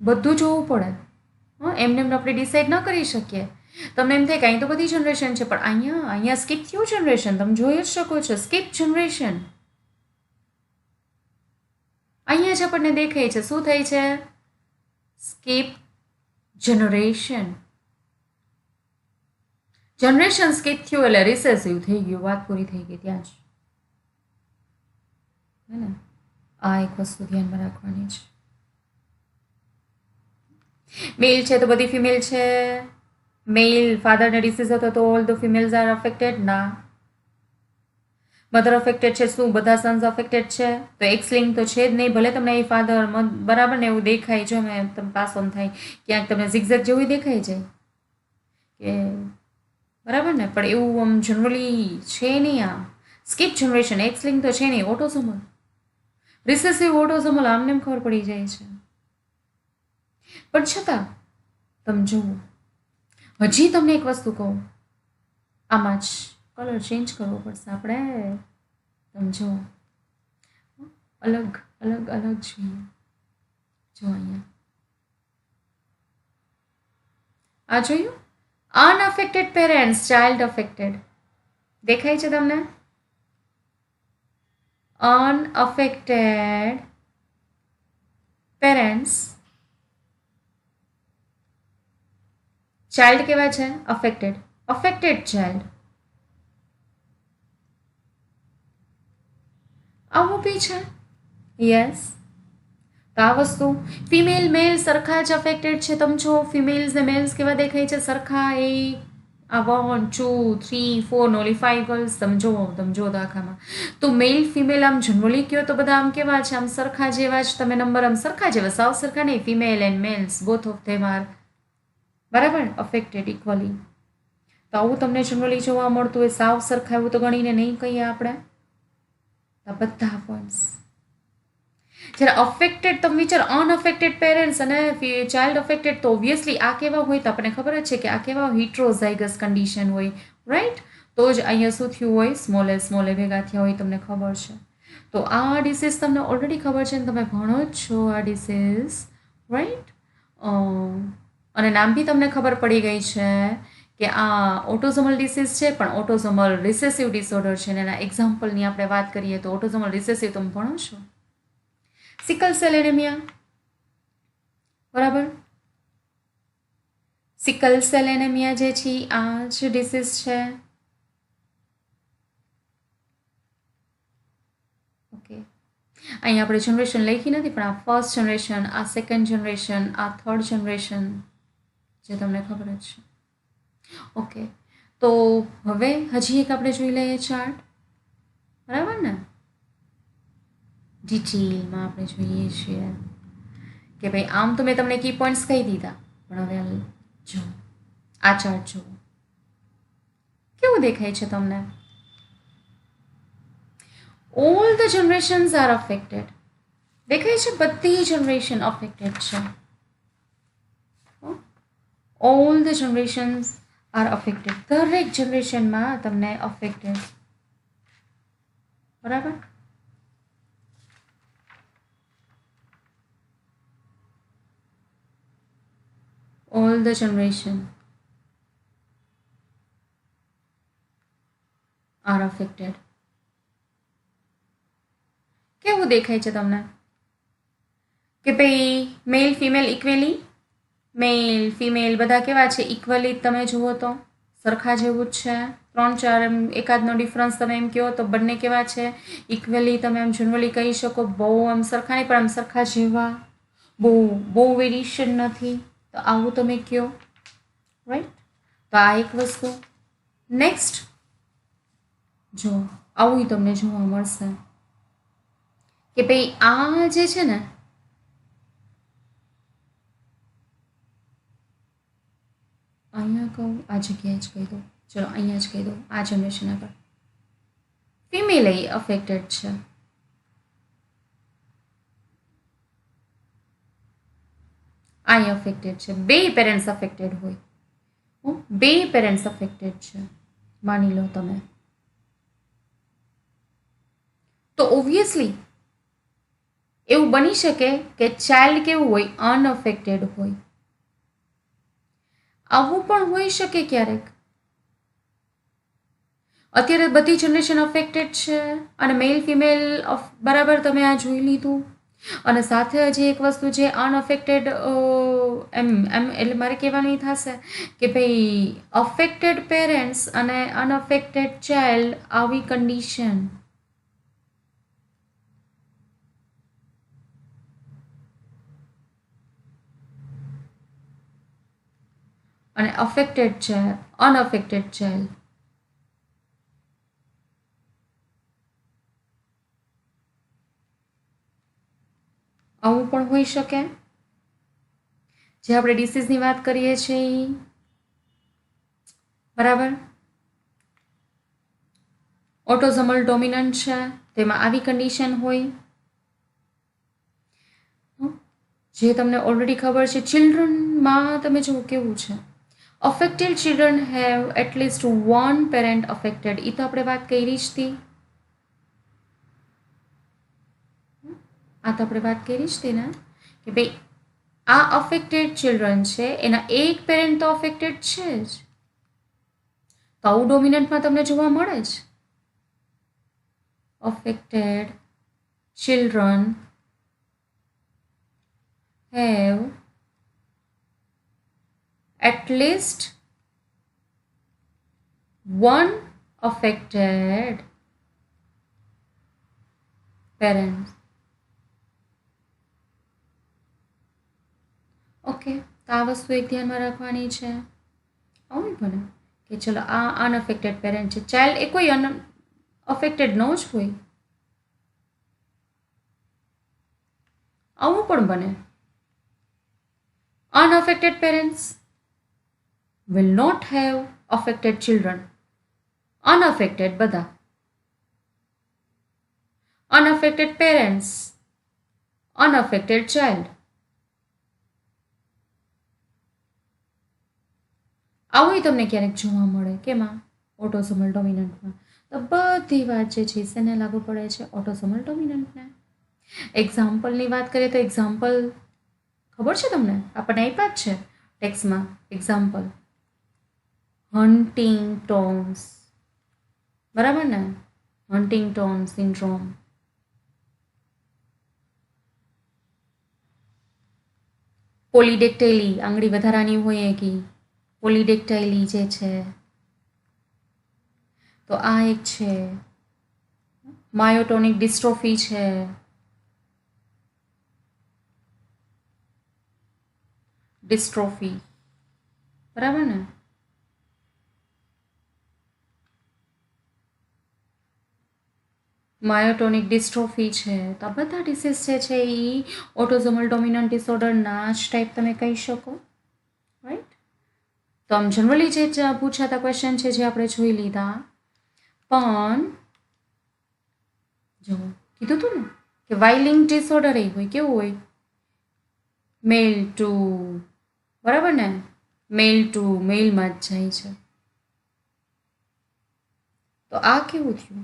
બધું જોવું પડે. એમને આપણે ડિસાઈડ ન કરી શકીએ. તમને એમ થાય કે અહીં તો બધી જનરેશન છે, પણ અહીંયા સ્કીપ થયું જનરેશન. તમે જોઈ જ શકો છો, સ્કીપ જનરેશન અહીંયા જ આપણને દેખાય છે. શું થાય છે? Skip generation. જનરેશન સ્કીપ થયું એટલે રિસેસિવ થઈ ગયું, વાત પૂરી થઈ ગઈ ત્યાં જ. હે ને? આ એક વસ્તુ ધ્યાનમાં રાખવાની છે. મેલ છે તો બધી ફિમેલ છે. મેલ ફાધરને ડિસીઝ હતો તો all the females are affected? ના. મધર અફેક્ટેડ છે, શું બધા સન્સ અફેક્ટેડ છે? તો એક્સ લિંક તો છે જ નહીં. ભલે તમને એ ફાધર બરાબર ને એવું દેખાય, જો મેં તમે પાસ ઓન થાય ક્યાંક તમને ઝિગઝેગ જેવું દેખાય જાય કે બરાબર ને, પણ એવું આમ જનરલી છે નહીં. આ સ્કીપ જનરેશન, એક્સ લિંક તો છે નહીં. ઓટોસોમલ રિસેસિવ ઓટોસોમલ આમને એમ ખબર પડી જાય છે. પણ છતાં તમે જુઓ, હજી તમને એક વસ્તુ કહું, આમાં જ કલર ચેન્જ કરવો પડશે આપણે. તમે જો અલગ અલગ અલગ જોઈએ. જો અહીંયા આ જોયું, અનઅફેક્ટેડ પેરેન્ટ્સ, ચાઇલ્ડ અફેક્ટેડ દેખાય છે તમને? અનઅફેક્ટેડ પેરેન્ટ્સ, ચાઇલ્ડ કેવા છે? અફેક્ટેડ. અફેક્ટેડ ચાઇલ્ડ આવું બી છે. યસ. તો આ વસ્તુ ફિમેલ મેલ સરખા જ અફેક્ટેડ છે. તમે જો ફિમેલ્સ ને મેલ્સ કેવા દેખાય છે? સરખા. એ આ 1 2 3 4 ને ઓલી 5 ગર્લ્સ તમે જો દાખલામાં. તો મેલ ફિમેલ આમ જનરલી કહો તો બધા આમ કેવા છે, આમ સરખા જેવા જ તમે નંબર આમ સરખા જેવા, સાવ સરખા નહીં. Female and males both of them are બરાબર અફેક્ટેડ ઇક્વલી. તો આવું તમને જનરલી જોવા મળતું હોય. સાવ સરખા એવું તો ગણીને નહીં કહીએ આપણે. આ બધા પોઈન્ટ્સ જ્યારે અફેક્ટેડ તમે વિચાર અનઅફેક્ટેડ પેરેન્ટ્સ અને ચાઇલ્ડ અફેક્ટેડ, તો ઓબ્વિયસલી આ કેવા હોય તો આપણને ખબર જ છે કે આ કેવા હિટ્રોઝાઇગસ કન્ડિશન હોય, રાઈટ. તો જ અહીંયા શું થયું હોય, સ્મોલ એ ભેગા થયા હોય, તમને ખબર છે. તો આ ડિસીઝ તમને ઓલરેડી ખબર છે ને તમે ભણો જ છો આ ડિસીઝ, રાઈટ. અને નામ બી તમને ખબર પડી ગઈ છે કે આ ઓટોઝોમલ ડિસીઝ છે, પણ ઓટોઝોમલ રિસેસિવ ડિસઓર્ડર છે. અને એના એક્ઝામ્પલની આપણે વાત કરીએ તો ઓટોઝોમલ રિસેસિવ તમે ભણો છો. સિકલ સેલ એનેમિયા, બરાબર. સિકલ સેલ એનેમિયા જે છે આ જ ડિસીઝ છે. ઓકે, અહીંયા આપણે જનરેશન લખી નથી, પણ આ ફર્સ્ટ જનરેશન, આ સેકન્ડ જનરેશન, આ થર્ડ જનરેશન જે તમને ખબર જ છે. ઓકે, તો હવે હજી એક આપણે જોઈ લઈએ ચાર્ટ, બરાબર ને. ડિટેલમાં આપણે જોઈએ છીએ કે ભાઈ આમ તો મેં તમને કી પોઈન્ટ્સ કહી દીધા, પણ હવે જો આ ચાર્ટ જુઓ કેવું દેખાય છે તમને. All the generations are affected. દેખાય છે બધી જનરેશન અફેક્ટેડ છે. All the generations are affected. દરેક જનરેશનમાં તમને અફેક્ટેડ, બરાબર. All the generation are affected. કેવું દેખાય છે તમને કે ભાઈ male female equally, male female બધા કેવા છે ઇક્વલી. તમે જુઓ તો સરખા જેવું જ છે. 3-4 એમ એકાદનો ડિફરન્સ તમે એમ કહો તો બંને કેવા છે ઇક્વલી. તમે એમ જનરલી કહી શકો બહુ આમ સરખા નહીં, પણ આમ સરખા જેવા, બહુ વેરિએશન નથી. તો આવું તમે કહો, રાઈટ. તો આ એક વસ્તુ. નેક્સ્ટ જો આવું તમને જોવા મળશે કે ભાઈ આ જે છે ને, અહીંયા કહું આ જગ્યાએ જ કહી દઉં, ચલો અહીંયા જ કહી દઉં. આ જનરેશન આગળ ફિમેલ અફેક્ટેડ છે. આ અફેક્ટેડ છે. બે પેરેન્ટ્સ અફેક્ટેડ હોય, બે પેરેન્ટ્સ અફેક્ટેડ છે માની લો તમે, તો ઓબ્વિયસલી એવું બની શકે કે ચાઇલ્ડ કેવું હોય, અનઅફેક્ટેડ હોય. આવું પણ હોઈ શકે ક્યારેક. અત્યારે બધી જનરેશન અફેક્ટેડ છે અને મેલ ફિમેલ બરાબર તમે આ જોઈ લીધું. અને સાથે હજી એક વસ્તુ જે અનઅફેક્ટેડ, એમ એમ એટલે મારે કહેવાનું એ થશે કે ભાઈ અફેક્ટેડ પેરેન્ટ્સ અને અનઅફેક્ટેડ ચાઇલ્ડ આવી કન્ડિશન, અને અફેક્ટેડ ચાઇલ્ડ, અનઅફેક્ટેડ ચાઇલ્ડ, આવું પણ હોઈ શકે. જે આપણે ડિસીઝની વાત કરીએ છીએ, બરાબર. ઓટોઝોમલ ડોમિનન્ટ છે તેમાં આવી કન્ડિશન હોય. જે તમને ઓલરેડી ખબર છે. ચિલ્ડ્રનમાં તમે જુઓ કેવું છે, affected children have at least one parent affected. એ તો આપણે વાત કરી જ હતી. આ તો આપણે વાત કરી જ હતી ને કે ભાઈ આ અફેક્ટેડ ચિલ્ડ્રન છે, એના એક પેરેન્ટ તો અફેક્ટેડ છે જ. તો આવું ડોમિનન્ટમાં તમને જોવા મળે જ. Affected children have at least one affected parent. Okay, તો આ વસ્તુ એક ધ્યાનમાં રાખવાની છે. આવું બને કે ચલો આ અનઅફેક્ટેડ પેરેન્ટ છે, ચાઇલ્ડ એ કોઈ અફેક્ટેડ ન જ હોય, આવું પણ બને. Unaffected parents will not have affected children. Unaffected બધા. Unaffected parents, unaffected child. આવું તમને ક્યારેક જોવા મળે કેમાં? ઓટોસોમલ ડોમિનન્ટમાં. તો બધી વાત જે છે એને લાગુ પડે છે ઓટોસોમલ ડોમિનન્ટને. એક્ઝામ્પલની વાત કરીએ તો એક્ઝામ્પલ ખબર છે તમને? આપણને આપ્યા જ છે ટેક્સ્ટમાં એક્ઝામ્પલ. હન્ટિંગ્ટોન્સ, બરાબર ને? હન્ટિંગ્ટોન સિન્ડ્રોમ. પોલીડેક્ટાઇલી, આંગળી વધારાની હોય એકી પોલીડેક્ટાઇલી જે છે, તો આ એક છે. માયોટોનિક ડિસ્ટ્રોફી છે, ડિસ્ટ્રોફી, બરાબર ને? માયોટોનિક ડિસ્ટ્રોફી છે. તો આ બધા ડિસીઝ જે છે એ ઓટોઝોમલ ડોમિનન્ટ ડિસઓર્ડરના જ ટાઈપ તમે કહી શકો, રાઈટ? તો આમ જનરલી જે પૂછાતા ક્વેશ્ચન છે જે આપણે જોઈ લીધા, પણ જો કીધું હતું ને કે વાઇલિંગ ડિસઓર્ડર એ હોય, કેવું હોય? મેલ ટુ, બરાબર ને? મેલ ટુ મેલમાં જ જાય છે. તો આ કેવું થયું?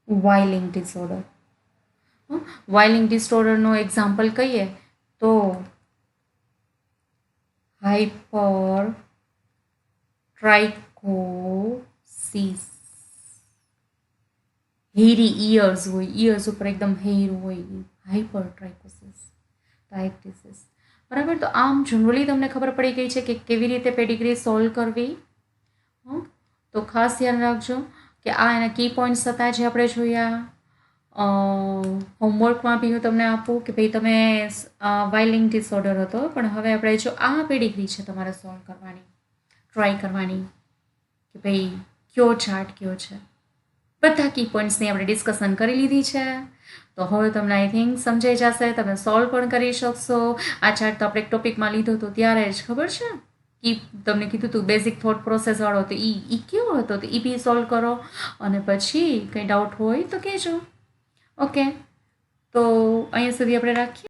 વાઇલિંગ ડિસઓર્ડર. વાઇલિંગ ડિસઓર્ડરનો એક્ઝામ્પલ કહીએ તો હાઇપર ટ્રાઇકોસિસ. હેરી ઇયર્સ હોય, ઇયર્સ ઉપર એકદમ હેર હોય, હાઇપર ટ્રાઇકોસિસ ટાઇપ ડિસીઝ, બરાબર? તો આમ જનરલી તમને ખબર પડી ગઈ છે કે કેવી રીતે પેડિગ્રી સોલ્વ કરવી. તો ખાસ ધ્યાન રાખજો કે આ એના કી પોઈન્ટ્સ હતા જે આપણે જોયા. હોમવર્કમાં બી હું તમને આપું કે ભાઈ તમે વાઇલિંગ ડિસઓર્ડર હતો, પણ હવે આપણે જો આ પેડિગ્રી છે તમારે સોલ્વ કરવાની, ટ્રાય કરવાની કે ભાઈ કયો ચાર્ટ કયો છે. બધા કી પોઈન્ટ્સની આપણે ડિસ્કશન કરી લીધી છે. તો હવે તમને આઈ થિંક સમજાઈ જશે, તમે સોલ્વ પણ કરી શકશો. આ ચાર્ટ તો આપણે એક ટોપિકમાં લીધો હતો ત્યારે જ, ખબર છે? તમને કીધું હતું બેઝિક થોટ પ્રોસેસ વાળો, તો ઈ કેવો હતો? તો ઈ બી સોલ્વ કરો અને પછી કંઈ ડાઉટ હોય તો કહેજો. ઓકે, તો અહીંયા સુધી આપણે રાખીએ.